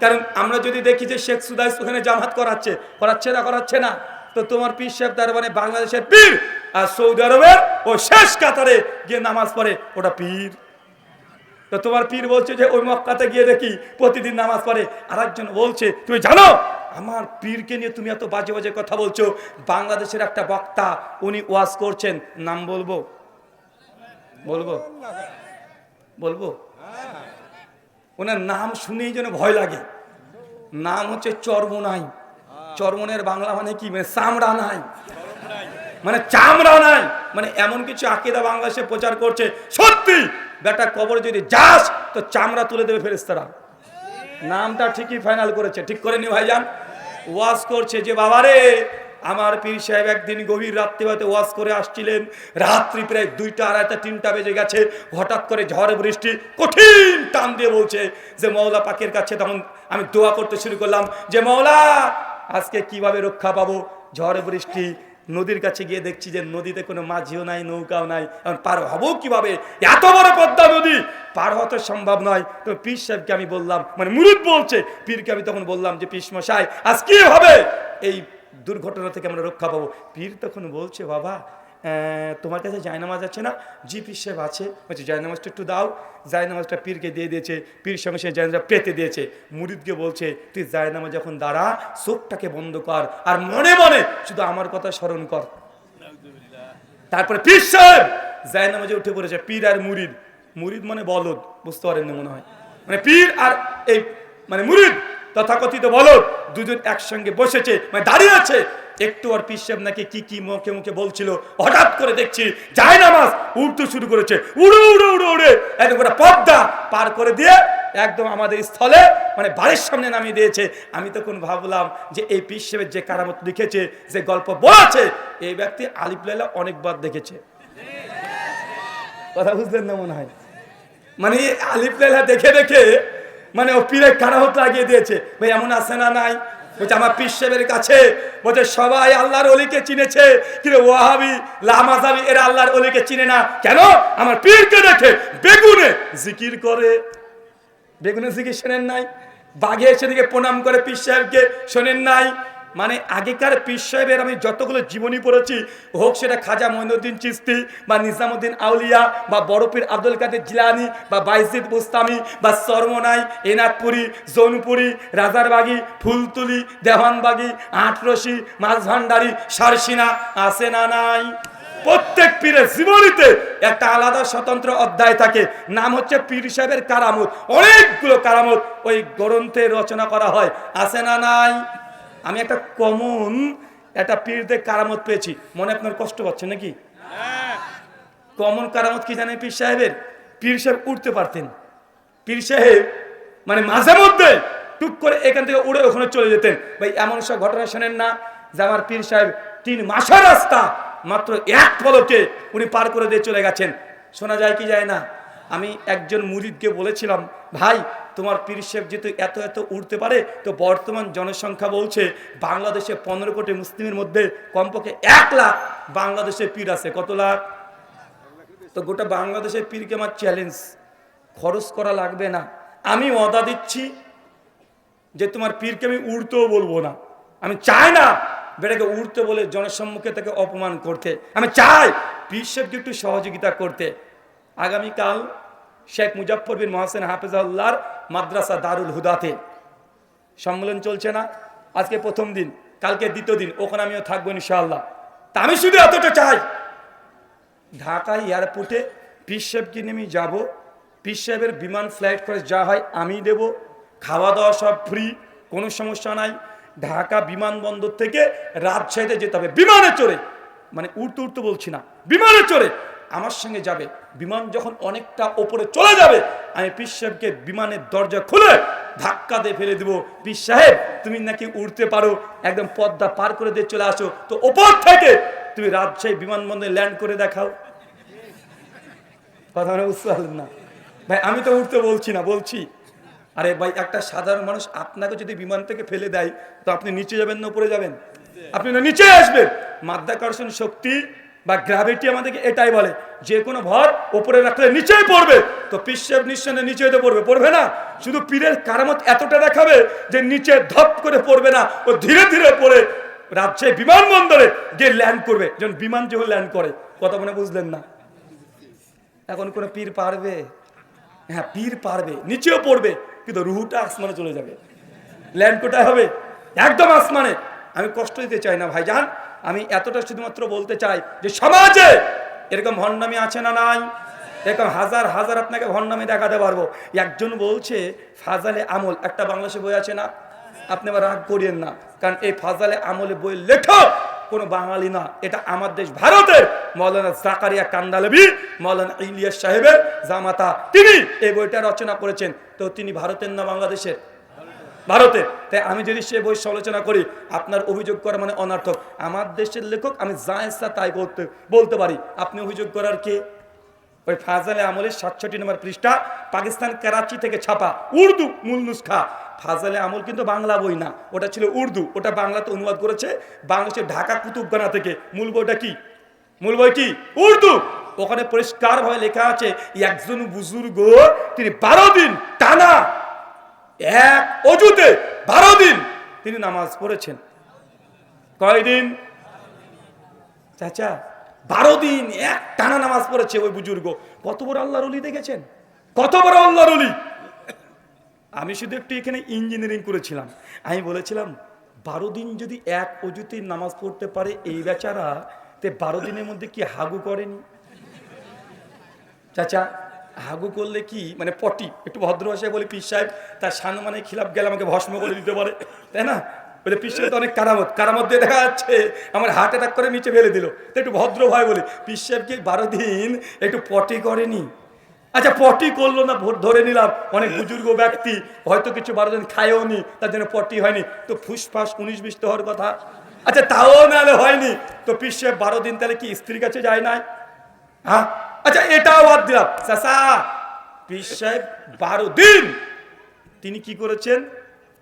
কারণ আমরা যদি দেখি যে শেখ সুদাইস ওখানে জামাত করাচ্ছে না, তো তোমার পীর সাহেব তার মানে বাংলাদেশের পীর, আর সৌদি আরবের ও শেষ কাতারে গিয়ে নামাজ পড়ে ওটা পীর। তো তোমার পীর বলছে যে ওই মক্কাতে গিয়ে দেখি প্রতিদিন নামাজ পড়ে। আর একজন বলছে তুমি জানো আমার পীরকে নিয়ে তুমি এত বাজে বাজে কথা বলছো। বাংলাদেশের একটা বক্তা উনি ওয়াজ করছেন, নাম বলবো? ওনার নাম শুনেই যেন ভয় লাগে। নাম হচ্ছে চরমোনাই। চরমনের বাংলা মানে কি? মানে চামড়া নাই, মানে চামড়া নাই, মানে এমন কিছু আকীদা বাংলাদেশে প্রচার করছে। সত্যি বেটা কবরে যদি যাস তো চামড়া তুলে দেবে ফেরেশতারা। নামটা ঠিকই ফাইনাল করেছে, ঠিক করেনি ভাইজান? ওয়াজ করছে যে বাবারে আমার পীর সাহেব একদিন গভীর রাত্রিবেলাতে ওয়াজ করে আসছিলেন, রাত্রি প্রায় 2টা, 2:30, 3টা বেজে গেছে। হঠাৎ করে ঝড় বৃষ্টি কঠিন টান দিয়ে বলছে যে মওলা পাকের কাছে, তখন আমি দোয়া করতে শুরু করলাম যে মওলা আজকে কিভাবে রক্ষা পাবো? ঝড় বৃষ্টি, নদীর কাছে গিয়ে দেখছি যে নদীতে কোনো মাঝিও নাই, নৌকাও নাই, এখন পার হবো কিভাবে? এত বড় পদ্মা নদী পার হওয়া তো সম্ভব নয়। তো পীর সাহেবকে আমি বললাম, মানে মুরিদ বলছে, পীরকে আমি তখন বললাম যে পীর মশাই আজ কি হবে এই দুর্ঘটনা থেকে আমরা রক্ষা পাবো? পীর তখন বলছে বাবা তোমার কাছে জায়নামাজ আছে না? জি পীর সাহেব আছে। বলছে জায়নামাজটা একটু দাও। জায়নামাজটা পীরকে দিয়ে দিয়েছে, পীর সঙ্গে সে জায়নামাজটা পেতে দিয়েছে। মুরিদকে বলছে তুই জায়নামাজ যখন দাঁড়া চোখটাকে বন্ধ কর আর মনে মনে শুধু আমার কথা স্মরণ কর। তারপরে পীর সাহেব জায়নামাজে উঠে পড়েছে। পীর আর মুরিদ, মুরিদ মানে বলদ, বুঝতে পারেননি মনে হয়, মানে পীর আর এই মানে মুরিদ তথাকথিত বলদ দুজন একসঙ্গে বসেছে, মানে দাঁড়িয়ে আছে। একটু আর পীর সাহেব নাকি কি মুখে মুখে বলছিল, হঠাৎ করে দেখছি জায়নামাজ উঠতে শুরু করেছে, উড়ে একদম গোটা পদ্মা পার করে দিয়ে একদম আমাদের স্থলে মানে বাড়ির সামনে নামিয়ে দিয়েছে। আমি তখন ভাবলাম যে এই পীর সাহেবের যে কারামত লিখেছে, যে গল্প বলেছে, এই ব্যক্তি আলিফ লাইলা অনেকবার দেখেছে। কথা বুঝলেন না মনে হয়? মানে আলিফ লাইলা দেখে দেখে মানে ও পীরের কারামত লাগিয়ে দিয়েছে। ভাই এমন আছে না নাই? বলছে আমার পীর সাহেবের কাছে বলছে সবাই আল্লাহর ওলিকে চিনেছে, কিন্তু ওয়াহাবি লামাজাবি এরা আল্লাহর ওলিকে চিনে না। কেন? আমার পীরকে দেখে বেগুনে জিকির করে। বেগুনে জিকির শোনেন নাই? বাঘে এসে দিকে প্রণাম করে পীর সাহেবকে, শোনেন নাই? মানে আগেকার পীর সাহেবের আমি যতগুলো জীবনী পড়েছি, হোক সেটা খাজা মঈনুদ্দিন চিশতি বা নিজামুদ্দিন আউলিয়া বা বড় পীর আব্দুল কাদের জিলানী বা বাইজিদ বুস্তামি বা চরমোনাই, এনাদপুরি, জৌনপুরি, রাজারবাগী, ফুলতুলি, দেওয়ানবাগী, আটরশি, মাঝভান্ডারি, সারসিনা, আছে না নাই? প্রত্যেক পীরের জীবনীতে একটা আলাদা স্বতন্ত্র অধ্যায় থাকে, নাম হচ্ছে পীর সাহেবের কারামত। অনেকগুলো কারামত ওই গ্রন্থে রচনা করা হয়, আছে না নাই? আমি একটা কমন একটা পীরদের কারামত পেয়েছি, মনে আপনার কষ্ট পাচ্ছে নাকি? কমন কারামত কি জানেন পীর সাহেবের? পীর সাহেব উঠতে পারতেন। পীর সাহেব মানে মাঝে মধ্যে টুক করে এখান থেকে উড়ে ওখানে চলে যেতেন। ভাই এমন সব ঘটনা শোনেন না যে আমার পীর সাহেব 3 মাসের রাস্তা মাত্র এক পলকে উনি পার করে দিয়ে চলে গেছেন। শোনা যায় কি যায় না? আমি একজন মুরিদকে বলেছিলাম, ভাই তোমার পীর সাহেব যেহেতু এত এত উড়তে পারে, তো বর্তমান জনসংখ্যা বলছে বাংলাদেশে 15 কোটি মুসলিমের মধ্যে কমপক্ষে 1 লাখ বাংলাদেশে পীর আছে। কত লাখ? তো গোটা বাংলাদেশের পীরকে আমার চ্যালেঞ্জ, খরচ করা লাগবে না, আমি ওয়াদা দিচ্ছি যে তোমার পীরকে আমি উড়তেও বলবো না। আমি চাই না বেটাকে উড়তে বলে জনসম্মুখে তাকে অপমান করতে। আমি চাই পীর সাহেবকে একটু সহযোগিতা করতে। আগামীকাল শেখ মুজাফফর বিন মহসেন হাফেজাহুল্লাহর মাদ্রাসা দারুল হুদাতে সম্মেলন চলছে না? আজকে প্রথম দিন, কালকে দ্বিতীয় দিন, ওখানে আমিও থাকবো ইনশাআল্লাহ। তা আমি শুধু এতটা চাই, ঢাকা এয়ারপোর্টে পীর সাহেবকে নেমে যাব, পীর সাহেবের বিমান ফ্লাইট করে যা হয় আমি দেব, খাওয়া দাওয়া সব ফ্রি, কোনো সমস্যা নাই। ঢাকা বিমানবন্দর থেকে রাজশাহীতে যেতে হবে বিমানে চড়ে, মানে উড়তে উড়তে বলছি না, বিমানে চড়ে আমার সঙ্গে যাবে। বিমান যখন অনেকটা ওপরে চলে যাবে, আমি পীর সাহেবকে বিমানের দরজা খুলে ধাক্কা দিয়ে ফেলে দেবো, পীর সাহেব তুমি নাকি উড়তে পারো, একদম পদ্মা পার করে দিয়ে চলে আসো, তো ওপর থেকে তুমি রাজশাহী বিমানবন্দরে ল্যান্ড করে দেখাও। কথা মানে বুঝতে পারলেন না ভাই? আমি তো উঠতে বলছি না, বলছি আরে ভাই একটা সাধারণ মানুষ আপনাকে যদি বিমান থেকে ফেলে দেয়, তো আপনি নিচে যাবেন না উপরে যাবেন? আপনি না নিচে আসবেন। মাধ্যাকর্ষণ শক্তি বা গ্র্যাভিটি আমাদেরকে এটাই বলে, যে কোনো ভর উপরে রাখলে নিচেই পড়বে। তো পীর সাহেব নিঃসন্দেহে নিচে হতে পড়বে, পড়বে না? শুধু পীরের কারামত এতটা দেখাবে যে নিচে ধপ করে পড়বে না, ও ধীরে ধীরে পড়ে রাজশাহী বিমানবন্দরে গিয়ে ল্যান্ড করবে, যেমন বিমান যেমন ল্যান্ড করে। কথা মনে বুঝলেন না? এখন কোনো পীর পারবে? হ্যাঁ পীর পারবে, নিচেও পড়বে, কিন্তু রুহুটা আসমানে চলে যাবে। ল্যান্ড কোথায় হবে? একদম আসমানে। আমি কষ্ট দিতে চাই না ভাইজান, আমি এতটা শুধুমাত্র বলতে চাই যে সমাজে এরকম ভণ্ডামি আছে না নাই? এরকম হাজার হাজার আপনাকে ভণ্ডামি দেখাতে পারবো। একজন বলছে ফাজালে আমল, একটা বাংলাদেশে বই আছে না, আপনি আবার রাগ করিয়েন না, কারণ এই ফাজালে আমলে বই লেখক কোনো বাঙালি না, এটা আমার দেশ ভারতের মৌলানা জাকারিয়া কান্দালভি, মৌলানা ইলিয়াস সাহেবের জামাতা, তিনি এই বইটা রচনা করেছেন। তো তিনি ভারতের না বাংলাদেশের? ভারতে। তাই আমি যদি সে বই সমালোচনা করি, আপনার অভিযোগ করা মানে অনার্থক। আমার দেশের লেখক, আমি যা ইচ্ছা তাই বলতে পারি, আপনি অভিযোগ করার কে? ওই ফাজালে আমলের 67 নম্বর পৃষ্ঠা, পাকিস্তান করাচি থেকে ছাপা, উর্দু মূল নুসখা। ফাজালে আমল কিন্তু বাংলা বই না, ওটা ছিল উর্দু, ওটা বাংলাতে অনুবাদ করেছে বাংলাদেশের ঢাকা কুতুবখানা থেকে। মূল বইটা কি? মূল বই কি? উর্দু। ওখানে পরিষ্কারভাবে লেখা আছে, একজন বুজুর্গ তিনি 12 দিন টানা এক অজুতে 12 দিন তিনি নামাজ পড়েছেন। কয়দিন চাচা? 12 দিন এক টানা নামাজ পড়েছে ওই বুজুর্গ। কত বড় আল্লাহর ওলি দেখেছেন? কত বড় আল্লাহর ওলি! আমি শুধু একটু এখানে ইঞ্জিনিয়ারিং করেছিলাম, আমি বলেছিলাম 12 দিন যদি এক অজুতে নামাজ পড়তে পারে এই বেচারা, তে 12 দিনের মধ্যে কি হাগু করেনি? চাচা হাগু করলে কি মানে পটি, একটু ভদ্র ভাষায় বলি, পীর সাহেব তার সানুমানে খিলাফ গেলে আমাকে ভস্ম করে দিতে পারে, তাই না? বলে পীর সাহেব তো অনেক কারামত দিয়ে দেখা যাচ্ছে আমার হার্ট অ্যাটাক করে নিচে ফেলে দিল। তো একটু ভদ্র ভয় বলি, পীর সাহেব কি 12 দিন একটু পটি করেনি? আচ্ছা পটি করলো না, ভোট ধরে নিলাম অনেক বুজুর্গ ব্যক্তি হয়তো কিছু 12 দিন খায়ও নি, তার জন্য পটি হয়নি, তো ফুসফাস 19-20 তো হওয়ার কথা। আচ্ছা তাও নাহলে হয়নি, তো পীর সাহেব 12 দিন তাহলে কি স্ত্রীর কাছে যায় নাই? হ্যাঁ আচ্ছা এটাও বাদ দিলাম, চাচা পীর সাহেব 12 দিন তিনি কি করেছেন?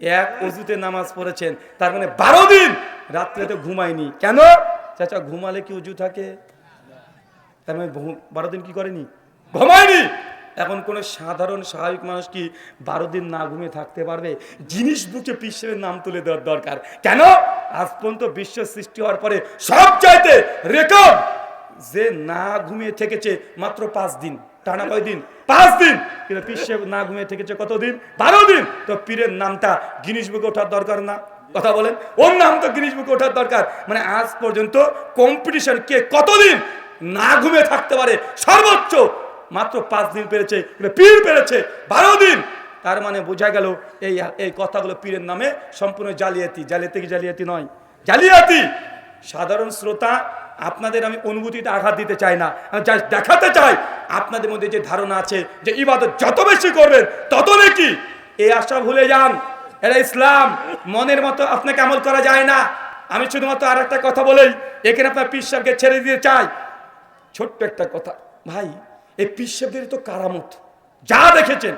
এক অজুতে নামাজ পড়েছেন। তার মানে 12 দিন রাত্রিতে ঘুমায়নি। কেন চাচা? ঘুমালে কি অজু থাকে? তার মানে 12 দিন কি করেনি? ঘুমায়নি। এখন কোন সাধারণ স্বাভাবিক মানুষ কি 12 দিন না ঘুমিয়ে থাকতে পারবে? জিনিস বুকে পীর সাহেবের নাম তুলে দেওয়ার দরকার। কেন? আজ পর্যন্ত বিশ্ব সৃষ্টি হওয়ার পরে সব চাইতে রেকর্ড যে না ঘুমিয়ে থেকেছে মাত্র 5 দিন। টানা কয় দিন? 5 দিন। কিন্তু পীর সাহেব না ঘুমিয়ে থেকেছে কত দিন? 12 দিন। তো পীরের নামটা গিনিস বুকে ওঠার দরকার না? কথা বলেন, ওর নাম তো গিনিস বুকে ওঠার দরকার। মানে আজ পর্যন্ত কম্পিটিশন কে কতদিন না ঘুমিয়ে থাকতে পারে, সর্বোচ্চ মাত্র 5 দিন পেরেছে, পীর পেরেছে 12 দিন। তার মানে বোঝা গেল এই কথাগুলো পীরের নামে সম্পূর্ণ জালিয়াতি। জালিয়াতি কি জালিয়াতি নয়? জালিয়াতি। সাধারণ শ্রোতা আপনাদের আমি অনুভূতিতে আঘাত দিতে চাই না, আমি জাস্ট দেখাতে চাই আপনাদের মধ্যে যে ধারণা আছে যে ইবাদত যত বেশি করবেন তত নাকি, এই আশা ভুলে যান। এটা ইসলাম, মনের মতো আপনাকে আমল করা যায় না। আমি শুধুমাত্র আর একটা কথা বলেই এখানে আপনার পীর সাহেবকে ছেড়ে দিতে চাই। ছোট্ট একটা কথা ভাই, এই পীর সাহেবদের তো কারামত যা দেখেছেন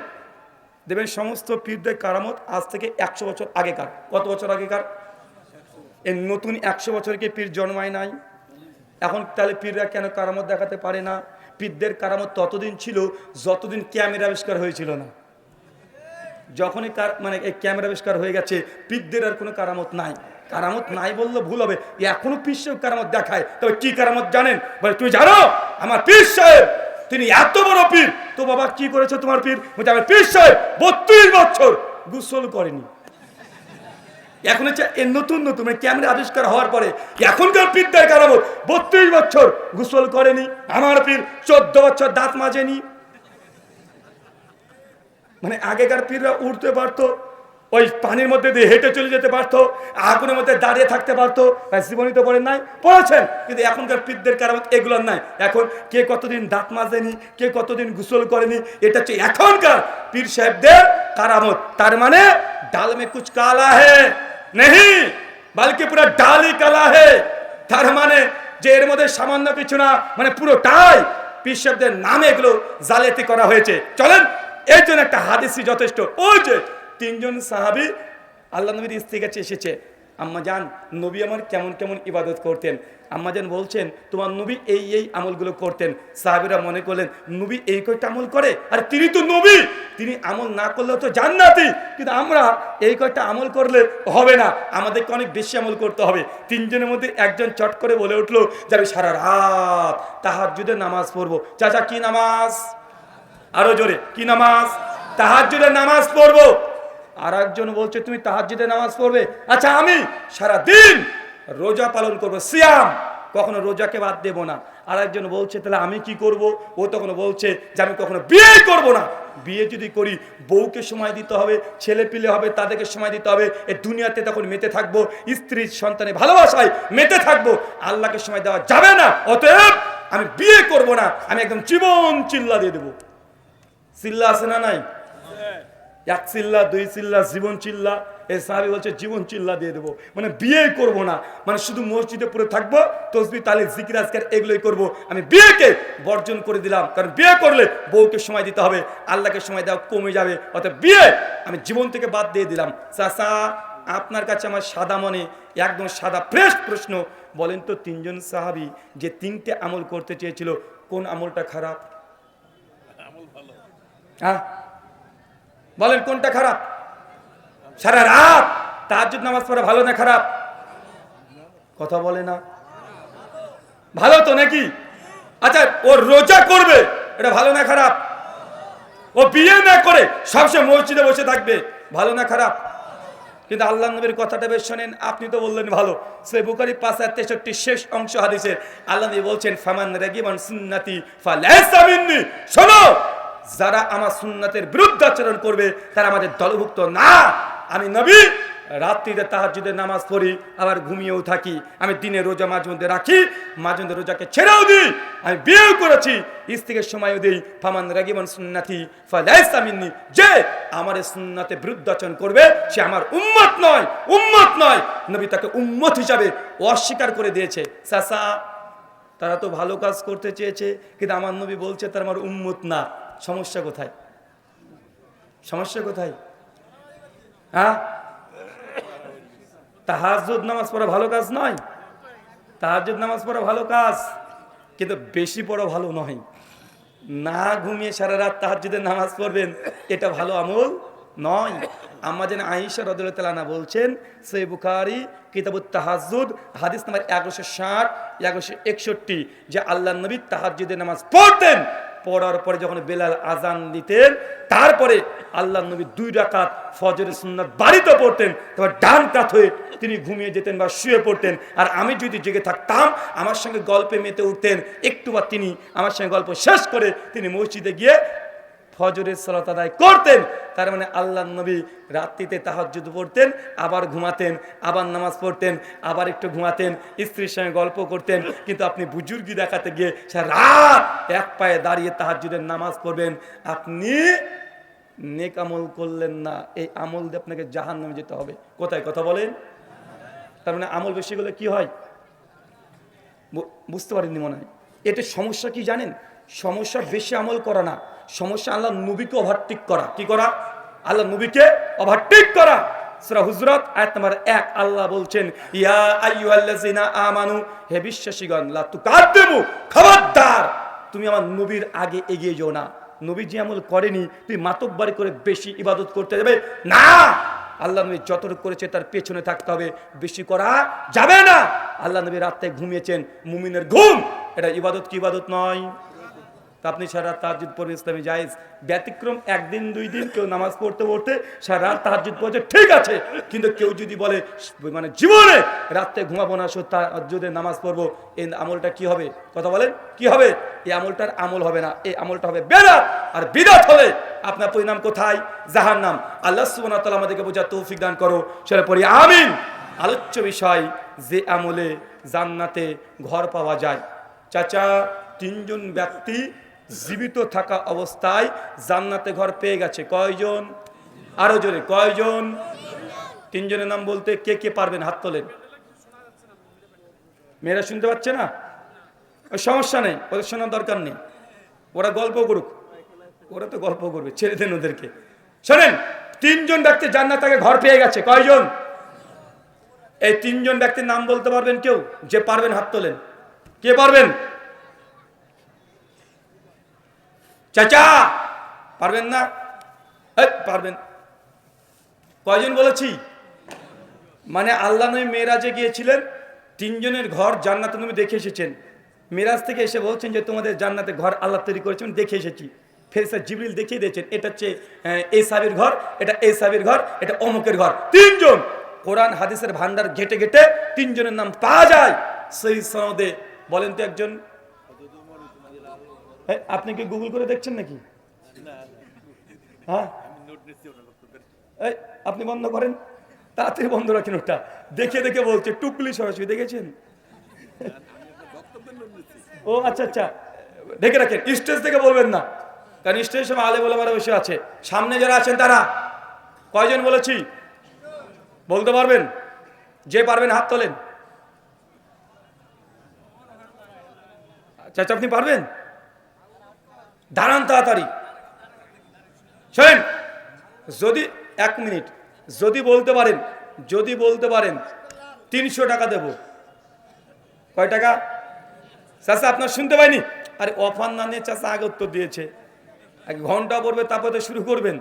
দেখবেন, সমস্ত পীরদের কারামত আজ থেকে 100 বছর আগেকার। কত বছর আগেকার? এই নতুন 100 বছরকে পীর জন্মায় নাই। এখন তাহলে পীররা কেন কারামত দেখাতে পারে না? পীরদের কারামত ততদিন ছিল যতদিন ক্যামেরা আবিষ্কার হয়েছিল না। যখনই মানে এই ক্যামেরা আবিষ্কার হয়ে গেছে, পীরদের আর কোনো কারামত নাই। কারামত নাই বললে ভুল হবে, এখনো পীর সাহেব কারামত দেখায়। তবে কি কারামত জানেন? বলে তুমি জানো আমার পীর সাহেব তিনি এত বড় পীর। তো বাবা কি করেছে তোমার পীর? বলছে আমার পীর সাহেব 32 বছর গোসল করেনি। এখন হচ্ছে নতুন নতুন ক্যামেরা আবিষ্কার হওয়ার পরে এখনকার পীরদের কারামত 32 বছর গোসল করেনি। আমার পীর 14 বছর দাঁত মাজেনি। মানে আগেকার পীররা উঠতে পারতো, ওই পানির মধ্যে দিয়ে হেঁটে চলে যেতে পারতো, আগুনের মধ্যে দাঁড়িয়ে থাকতে পারতো। জীবনী তো পড়েন নাই? পড়েছেন। কিন্তু এখনকার পীরদের কারামত এগুলো নাই। এখন কে কতদিন দাঁত মাজেনি, কে কতদিন গোসল করেনি, এটা হচ্ছে এখনকার পীর সাহেবদের কারামত। তার মানে ডাল মে কুছ কালা হে नहीं बल्कि पूरा डाल ही काला है। তার মানে যে এর মধ্যে সামান্য কিছু না, মানে পুরোটাই পীর সাহেবদের নামে এগুলো জালিয়াতি করা হয়েছে। চলেন এর জন্য একটা হাদিসই যথেষ্ট। ওই যে 3 জন সাহাবী আল্লাহ নবীর স্ত্রীর কাছে এসেছে, আম্মা জান নবী আমার কেমন কেমন ইবাদত করতেন। আম্মা জান বলছেন তোমার নবী এই এই আমলগুলো করতেন। সাহাবীরা মনে করলেন নবী এই কয়টা আমল করে, আর তিনি তো নবী, তিনি আমল না করলেও তো জান্নাতি, কিন্তু আমরা এই কয়টা আমল করলে হবে না, আমাদেরকে অনেক বেশি আমল করতে হবে। 3 জনের মধ্যে একজন চট করে বলে উঠলো যে আমি সারা রাত তাহাজ্জুদের নামাজ পড়বো। চাচা কি নামাজ? আরো জোরে, কি নামাজ? তাহাজ্জুদের নামাজ পড়বো। আর একজন বলছে তুমি তাহাজ্জুদের নামাজ পড়বে, আচ্ছা আমি সারা দিন রোজা পালন করব, সিয়াম, কখনো রোজাকে বাদ দেব না। আর একজন বলছে তাহলে আমি কি করব? ও তখন বলছে যে আমি কখনো বিয়ে করব না। বিয়ে যদি করি বউকে সময় দিতে হবে, ছেলে পিলে হবে তাদেরকে সময় দিতে হবে, এই দুনিয়াতে তখন মেতে থাকবো, স্ত্রী সন্তানের ভালোবাসায় মেতে থাকবো, আল্লাহকে সময় দেওয়া যাবে না। অতএব আমি বিয়ে করব না, আমি একদম জীবন চিল্লা দিয়ে দেবো। চিল্লা আছে না নাই? 1 চিল্লা 2 চিল্লা জীবন চিল্লা। এই সাহাবী বলছে জীবন চিল্লা দিয়ে দেবো, মানে বিয়ে করব না, মানে শুধু মসজিদে পড়ে থাকবো, তসবিহ তাহলিল জিকির আজকার এগুলোই করব, আমি বিয়েকে বর্জন করে দিলাম। কারণ বিয়ে করলে বউকে সময় দিতে হবে, আল্লাহকে সময় দেওয়া কমে যাবে, অর্থাৎ বিয়ে আমি জীবন থেকে বাদ দিয়ে দিলাম। চাচা আপনার কাছে আমার সাদা মনে একদম সাদা ফ্রেশ প্রশ্ন, বলেন তো 3 জন সাহাবী যে 3টে আমল করতে চেয়েছিল, কোন আমলটা খারাপ? হ্যাঁ বলেন কোনটা খারাপ? সারা রাত তাহাজ্জুদ নামাজ পড়া ভালো না খারাপ? কথা বলে না। ভালো তো নাকি? আচ্ছা ও রোজা করবে, এটা ভালো না খারাপ? ও বিয়ে না করে সবসময় মসজিদে বসে থাকবে, ভালো না খারাপ? কিন্তু আল্লাহ নবীর কথাটা বেশ শোনেন, আপনি তো বললেন ভালো। সহিহ বুখারী ৫৬৩ শেষ অংশ হাদিসের আল্লাহ নবী বলছেন ফামান রাগিবান সুন্নতি ফালাইসা মিন্নি। শোনো, যারা আমার সুন্নাতের বিরুদ্ধাচরণ করবে তারা আমাদের দলভুক্ত না। আমি নবী রাত্রিতে তাহাজ্জুদের নামাজ পড়ি, আবার ঘুমিয়েও থাকি। আমি দিনে রোজা মাঝে মধ্যে রাখি, মাঝে মধ্যে রোজাকে ছেড়েও দিই। আমি বিয়েও করেছি, স্ত্রীকে সময়ও দিই। ফামান রাগিবান সুন্নতি ফালাইসা মিন্নি, যে আমার সুন্নাতে বিরুদ্ধাচরণ করবে সে আমার উম্মত নয়, উম্মত নয়। নবী তাকে উম্মত হিসাবে অস্বীকার করে দিয়েছে। চাচা তারা তো ভালো কাজ করতে চেয়েছে, কিন্তু আমার নবী বলছে তারা আমার উম্মত না। সমস্যা কোথায়? সমস্যা কোথায়? হ্যাঁ তাহাজ্জুদ নামাজ পড়া ভালো কাজ নয়? তাহাজ্জুদ নামাজ পড়া ভালো কাজ, কিন্তু বেশি পড়া ভালো নয়। না ঘুমিয়ে সারা রাত তাহাজ্জুদের নামাজ পড়বেন, এটা ভালো আমল নয়। আম্মা জান আয়েশা রাদিয়াল্লাহু তাআলা আনহা বলছেন, সহিহ বুখারী কিতাবুত তাহাজ্জুদ হাদিস নাম্বার 1160 1161, যে আল্লাহর নবী তাহাজ্জুদের নামাজ পড়তেন, পড়ার পরে যখন বেলাল আজান দিতেন তারপরে আল্লাহর নবী 2 রাকাত ফজরের সুন্নাত বাড়িতে পড়তেন, তারপর ডান কাত হয়ে তিনি ঘুমিয়ে যেতেন বা শুয়ে পড়তেন। আর আমি যদি জেগে থাকতাম আমার সঙ্গে গল্পে মেতে উঠতেন, একটু বা তিনি আমার সঙ্গে গল্প শেষ করে তিনি মসজিদে গিয়ে ফজরের সালাত আদায় করতেন। তার মানে আল্লাহর নবী রাত্রিতে তাহাজ্জুদ পড়তেন, আবার ঘুমাতেন, আবার নামাজ পড়তেন, আবার একটু ঘুমাতেন, স্ত্রীর সঙ্গে গল্প করতেন। কিন্তু আপনি বুজুর্গি দেখাতে গিয়ে সারা রাত এক পায়ে দাঁড়িয়ে তাহাজ্জুদের নামাজ পড়বেন, আপনি নেক আমল করলেন না। এই আমল দিয়ে আপনাকে জাহান্নামে যেতে হবে। কোথায় কথা বলেন? তার মানে আমল বেশি করলে কি হয় বুঝতে পারেননি মনে হয়। এটা সমস্যা কি জানেন? সমস্যা বেশি আমল করা না, সমস্যা আল্লাহ নবীকে ওভারটেক করা। কি করা? আল্লাহ নবীকে ওভারটেক করা। সূরা হুজরাত আয়াত নাম্বার 1 আল্লাহ বলছেন, ইয়া আইয়ুহাল্লাযিনা আমানু, হে বিশ্বাসীগণ, লা তুকাদ্দিমু, খবরদার তুমি আমার নবীর আগে এগিয়ে যাও না। নবী যে আমল করেনি তুই মাতব্বরি করে বেশি ইবাদত করতে যাবে না। আল্লাহ নবী যতটুকু করেছে তার পেছনে থাকতে হবে, বেশি করা যাবে না। আল্লাহ নবী রাতে ঘুমিয়েছেন, মুমিনের ঘুম এটা ইবাদত কি ইবাদত নয়? তা আপনি সারা রাত তাহাজ্জুদ পড়বেন, ইসলামে জায়েজ। ব্যতিক্রম একদিন দুই দিন কেউ নামাজ পড়তে পড়তে সারা রাত তাহাজ্জুদ পড়ছে, ঠিক আছে। কিন্তু কেউ যদি বলে মানে জীবনে রাতে ঘুমাবো না, শুধু তাহাজ্জুদের নামাজ পড়বো, এই আমলটা কি হবে? কথা বলেন কি হবে? এই আমলটার আমল হবে না, এই আমলটা হবে বেদাত। আর বিদাত হলে আপনার পরিণাম কোথায়? জাহান্নাম। আল্লাহ সুবহানাহু ওয়া তাআলা আমাদেরকে বোঝার তৌফিক দান করো। সেটা পড়ি আমিন। আলোচ্য বিষয়, যে আমলে জান্নাতে ঘর পাওয়া যায়। চাচা, 3 জন ব্যক্তি জীবিত থাকা অবস্থায় জান্নাতে ঘর পেয়ে গেছে। কয়জন? আরো জোরে, কয়জন? 3 জনের নাম বলতে কে কে পারবেন? হাত তোলেন। মেয়েরা শুনতে পাচ্ছে না? সমস্যা নেই, ওদের শোনার দরকার নেই, ওরা গল্প করুক, ওরা তো গল্প করবে, ছেড়ে দেন ওদেরকে। শোনেন, 3 জন ব্যক্তি জান্নাতে ঘর পেয়ে গেছে। কয়জন? এই 3 জন ব্যক্তির নাম বলতে পারবেন কেউ? যে পারবেন হাত তোলেন। কে পারবেন? চাচা পারবেন না? পারবেন। কয়জন বলেছি? মানে আল্লাহ নবী মেরাজে গিয়েছিলেন, 3 জনের ঘর জান্নাতে নবী দেখে এসেছেন। মেরাজ থেকে এসে বলছেন যে তোমাদের জান্নাতে ঘর আল্লাহ তৈরি করেছেন, দেখে এসেছি। ফেরেশতা জিবরিল দেখিয়ে দিয়েছেন, এটা হচ্ছে এই সাহাবীর ঘর, এটা এই সাহাবীর ঘর, এটা অমুকের ঘর। 3 জন। কোরআন হাদিসের ভান্ডার ঘেটে ঘেটে 3 জনের নাম পাওয়া যায় সহিহ সনদে। বলেন তো একজন। আপনি কি গুগল করে দেখছেন নাকি? হ্যাঁ, আপনি বন্ধ করেন, তাড়াতাড়ি বন্ধ রাখেন। ওটা দেখে দেখে বলছে, টুকলি সরাসরি দেখেছেন? ও আচ্ছা আচ্ছা, দেখে রাখেন, স্টেজ থেকে বলবেন না, কারণ স্টেজের সময় আলে বলে বসে আছে। সামনে যারা আছেন তারা কয়জন বলেছি বলতে পারবেন? যে পারবেন হাত তোলেন। আচ্ছা, আপনি পারবেন? দাঁড়ান তাড়াতাড়ি। শোনেন, যদি 1 মিনিট যদি বলতে পারেন, 300 টাকা দেব। কয় টাকা? চাচা আপনার শুনতে পাইনি? আরে অফার না নিয়ে চাচা আগে উত্তর দিয়েছে। 1 ঘন্টা পড়বে, তারপরে শুরু করবেন।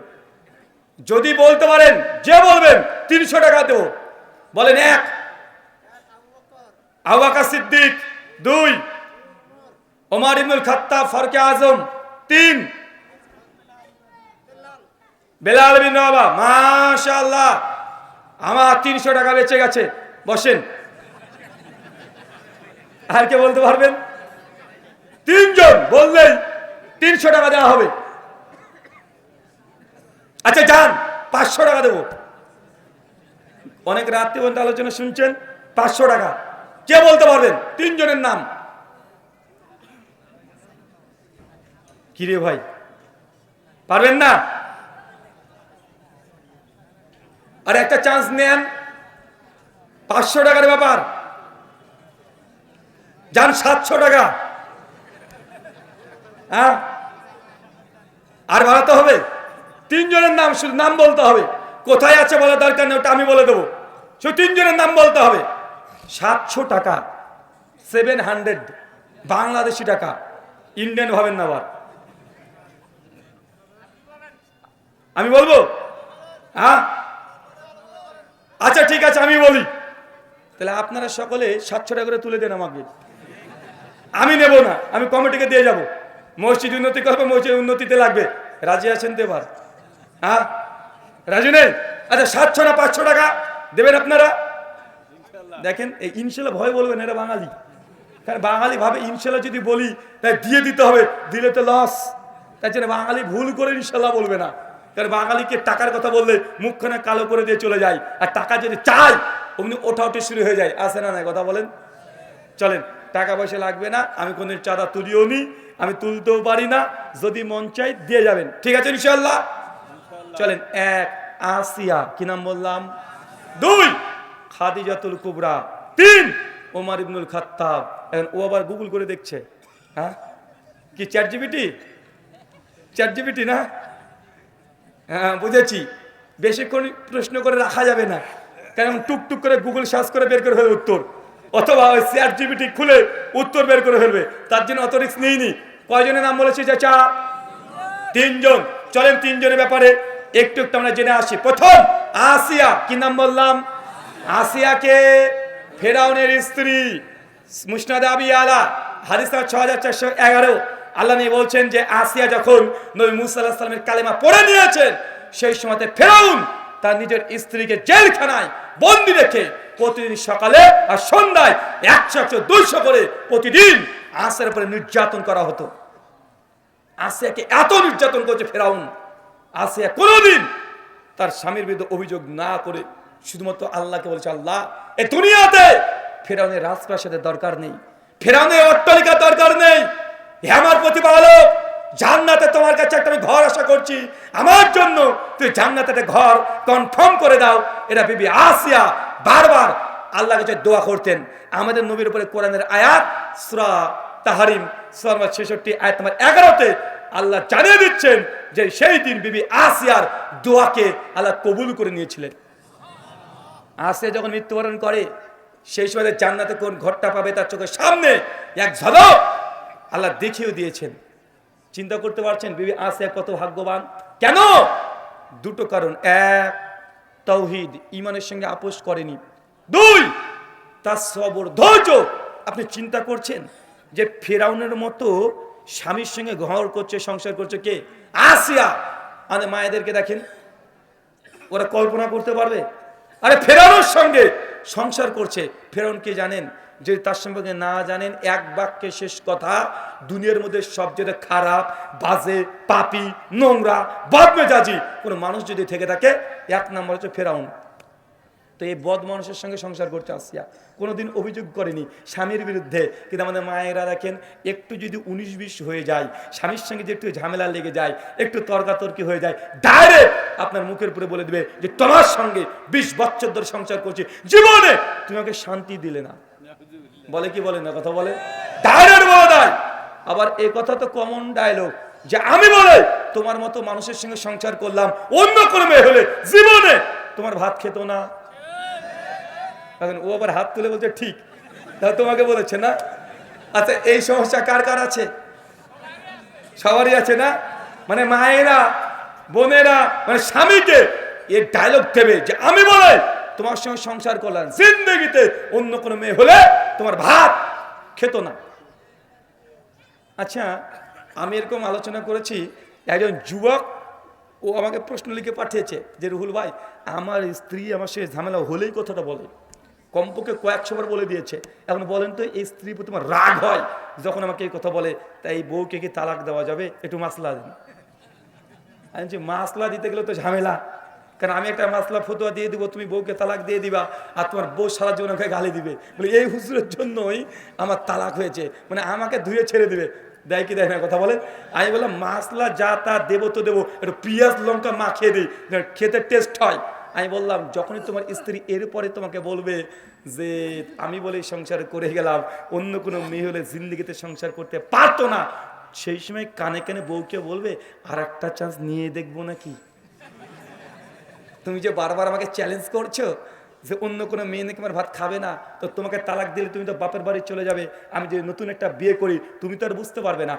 যদি বলতে পারেন, যে বলবেন 300 টাকা দেব। বলেন। 1 আবু বকর সিদ্দিক, 2 ওমর ইবনুল খাত্তাব ফারুক আজম, 3 বেলাল বিন রাবাহ। মাশাআল্লাহ, আমার 300 টাকা বেঁচে গেছে। বসেন। আর কে বলতে পারবেন? 3 জন বললেই 300 টাকা দেওয়া হবে। আচ্ছা যান, 500 টাকা দেবো। অনেক রাত্রি পর্যন্ত আলোচনা শুনছেন, 500 টাকা। কে বলতে পারবেন? 3 জনের নাম। কিরে ভাই, পারবেন না? আর একটা চান্স নেন, 500 টাকার ব্যাপার। যান 700 টাকা। হ্যাঁ, আর বাড়াতে হবে। 3 জনের নাম, শুধু নাম বলতে হবে। কোথায় আছে বলার দরকার নেই, ওটা আমি বলে দেবো। শুধু 3 জনের নাম বলতে হবে। 700 টাকা, 700 বাংলাদেশি টাকা, ইন্ডিয়ান ভাবেন না আবার। আমি বলবো? হ্যাঁ, আচ্ছা ঠিক আছে, আমি বলি। তাহলে আপনারা সকলে 700 টাকা করে তুলে দেন আমাকে। আমি নেব না, আমি কমিটিকে দিয়ে যাব। মসজিদ উন্নতি করবে, মসজিদ উন্নতিতে লাগবে। রাজি আছেন তো এবার? হ্যাঁ, রাজি নেই? আচ্ছা 700 না 500 টাকা দেবেন আপনারা? দেখেন, এই ইনশাল্লাহ ভয় বলবেন, এরা বাঙালি। কারণ বাঙালি ভাবে ইনশাল্লাহ যদি বলি তাই দিয়ে দিতে হবে, দিলে তো লস। তার জন্য বাঙালি ভুল করে ইনশাল্লাহ বলবে না, কারণ বাঙালিকে টাকার কথা বললে মুখখানা কালো করে দিয়ে চলে যায়, আর টাকা যদি চাই অমনি ওঠাউঠি শুরু হয়ে যায়। আসে না না কথা বলেন? চলেন, টাকা পয়সা লাগবে না, আমি কোনো চাঁদা তুলিও নি, আমি তুলতেও পারি না, যদি মন চাই দিয়ে যাবেন, ঠিক আছে ইনশাল্লাহ? চলেন, 1 আসিয়া, কি নাম বললাম? 2 খাদিজাতুল কুবরা, 3 ওমর ইবনুল খাত্তাব। এখন ও আবার গুগল করে দেখছে, হ্যাঁ কি চ্যাট জিপিটি না? হ্যাঁ বুঝেছি, বেশিক্ষণ প্রশ্ন করে রাখা যাবে না, কারণ টুকটুক করে গুগল সার্চ করে বের করে ফেলবে উত্তর, অথবা ওই চ্যাট জিপিটি খুলে উত্তর বের করে ফেলবে, তার জন্য অত রিস্ক নিইনি। কয়জনের নাম বলেছি চাচা? 3 জন। চলেন 3 জনের ব্যাপারে একটু একটু আমরা জেনে আসি। প্রথম আসিয়া, কি নাম বললাম? আসিয়াকে ফেরাউনের স্ত্রী, মুসনাদে আবি আলা হাদিস 6411, আল্লাহ নবী বলছেন যে আসিয়া যখন নবী মুসা আলাইহিস সালামের কালেমা পড়ে নিয়েছেন, সেই সময়তে ফেরাউন তার নিজের স্ত্রীকে জেলখানায় বন্দী রেখে প্রতিদিন সকালে আর সন্ধ্যায় 100-200 করে প্রতিদিন আসিয়ার উপরে নির্যাতন করা হতো। আসিয়াকে এত নির্যাতন করছে ফেরাউন, আসিয়া কোনোদিন তার স্বামীর বিরুদ্ধে অভিযোগ না করে শুধুমাত্র আল্লাহকে বলছে, আল্লাহ এই দুনিয়াতে ফেরাউনের রাজপ্রাসাদের দরকার নেই, ফেরাউনের অট্টালিকার দরকার নেই, হে আমার প্রতিপালক, জান্নাতে তোমার কাছে একটা আমি ঘর আশা করছি, আমার জন্য তুই জান্নাতে একটা ঘর কনফার্ম করে দাও। এটা বিবি আসিয়া বারবার আল্লাহর কাছে দোয়া করতেন। আমাদের নবীর উপরে কোরআনের আয়াত সূরা তাহরিম সূরা 66 আয়াত নম্বর 11-তে আল্লাহ জানিয়ে দিচ্ছেন যে সেই দিন বিবি আসিয়ার দোয়াকে আল্লাহ কবুল করে নিয়েছিলেন। আসিয়া যখন মৃত্যুবরণ করে, সেই সময় জান্নাতে কোন ঘরটা পাবে তার চোখের সামনে এক ঝলক আল্লাহ দেখিয়ে দিয়েছেন। চিন্তা করতে পারছেন বিবি আসিয়া কত ভাগ্যবান? কেন? 2টো কারণ। 1 তাওহীদ, ঈমানের সঙ্গে আপোষ করেনি। 2 তার সবর, ধৈর্য। আপনি চিন্তা করছেন যে ফেরাউনের মতো স্বামীর সঙ্গে ঘর করছে, সংসার করছে কে? আসিয়া। আমাদের মায়েদেরকে দেখেন, ওরা কল্পনা করতে পারবে? আরে ফেরাউনের সঙ্গে সংসার করছে। ফেরাউন কে জানেন? যদি তার সম্পর্কে না জানেন, এক বাক্যে শেষ কথা, দুনিয়ার মধ্যে সবচেয়ে খারাপ, বাজে, পাপী, নোংরা, বদমেজাজি কোন মানুষ যদি থেকে থাকে, 1 নম্বর হচ্ছে ফেরাউন। তো এই বদ মানুষের সঙ্গে সংসার করছে আসিয়া, কোনোদিন অভিযোগ করেনি স্বামীর বিরুদ্ধে। কিন্তু আমাদের মায়েরা দেখেন, একটু যদি 19-20 হয়ে যায়, স্বামীর সঙ্গে যে একটু ঝামেলা লেগে যায়, একটু তর্কাতর্কি হয়ে যায়, ডাইরেক্ট আপনার মুখের উপরে বলে দিবে যে তোমার সঙ্গে 20 বছর ধরে সংসার করছি, জীবনে তুমি আমাকে শান্তি দিলে না। বলে কি বলে না? কথা বলে, ডাইরেক্ট বলে দেয়। আবার এই কথা তো কমন ডায়লগ যে আমি বলে তোমার মতো মানুষের সঙ্গে সংসার করলাম, অন্য কোনো মেয়ে হলে জীবনে তোমার ভাত খেত না। ও আবার হাত তুলে বলছে ঠিক, তাহলে তোমাকে বলেছে না? আচ্ছা, এই সমস্যা কার কার আছে? সবারই আছে না? মানে মায়েরা, বোনেরা, মানে স্বামীকে এই ডায়লগ দেবে যে আমি বলে তোমার সঙ্গে সংসার করলাম, জিন্দগিতে অন্য কোনো মেয়ে হলে তোমার ভাত খেত না। আচ্ছা, আমি এরকম আলোচনা করেছি, একজন যুবক ও আমাকে প্রশ্ন লিখে পাঠিয়েছে যে রুহুল ভাই, আমার স্ত্রী আমার সে ঝামেলা হলেই কথাটা বলে, কমপক্ষে কয়েকশোবার বলে দিয়েছে। এখন বলেন তো, এই স্ত্রী প্রতি তোমার রাগ হয় যখন আমাকে এই কথা বলে, তাই এই বউকে কি তালাক দেওয়া যাবে? একটু মাসলা দিন। আমি বলছি মাসলা দিতে গেলে তো ঝামেলা, কারণ আমি একটা মাসলা ফতোয়া দিয়ে দিব, তুমি বউকে তালাক দিয়ে দিবা, আর তোমার বউ সারা জীবন আমাকে গালি দিবে, বলে এই হুজুরের জন্যই আমার তালাক হয়েছে, মানে আমাকে ধুয়ে ছেড়ে দিবে। দেয় কি দেয় না? কথা বলেন। আমি বললাম মাসলা যা তা দেবো তো দেবো, একটু পেঁয়াজ লঙ্কা মাখিয়ে দিই, খেতে টেস্ট হয়। আমি বললাম যখনই তোমার স্ত্রী এরপরে তোমাকে বলবে যে আমি বলে সংসার করে গেলাম, অন্য কোনো মেয়ে হলে জিন্দেগিতে সংসার করতে পারতো না, সেই সময় কানে কানে বউকে বলবে আর একটা চান্স নিয়ে দেখবো নাকি। তুমি যে বারবার আমাকে চ্যালেঞ্জ করছো যে অন্য কোনো মেয়ে নাকি আমার ভাত খাবে না, তো তোমাকে তালাক দিলে তুমি তো বাপের বাড়ি চলে যাবে, আমি যে নতুন একটা বিয়ে করি তুমি তো আর বুঝতে পারবে না,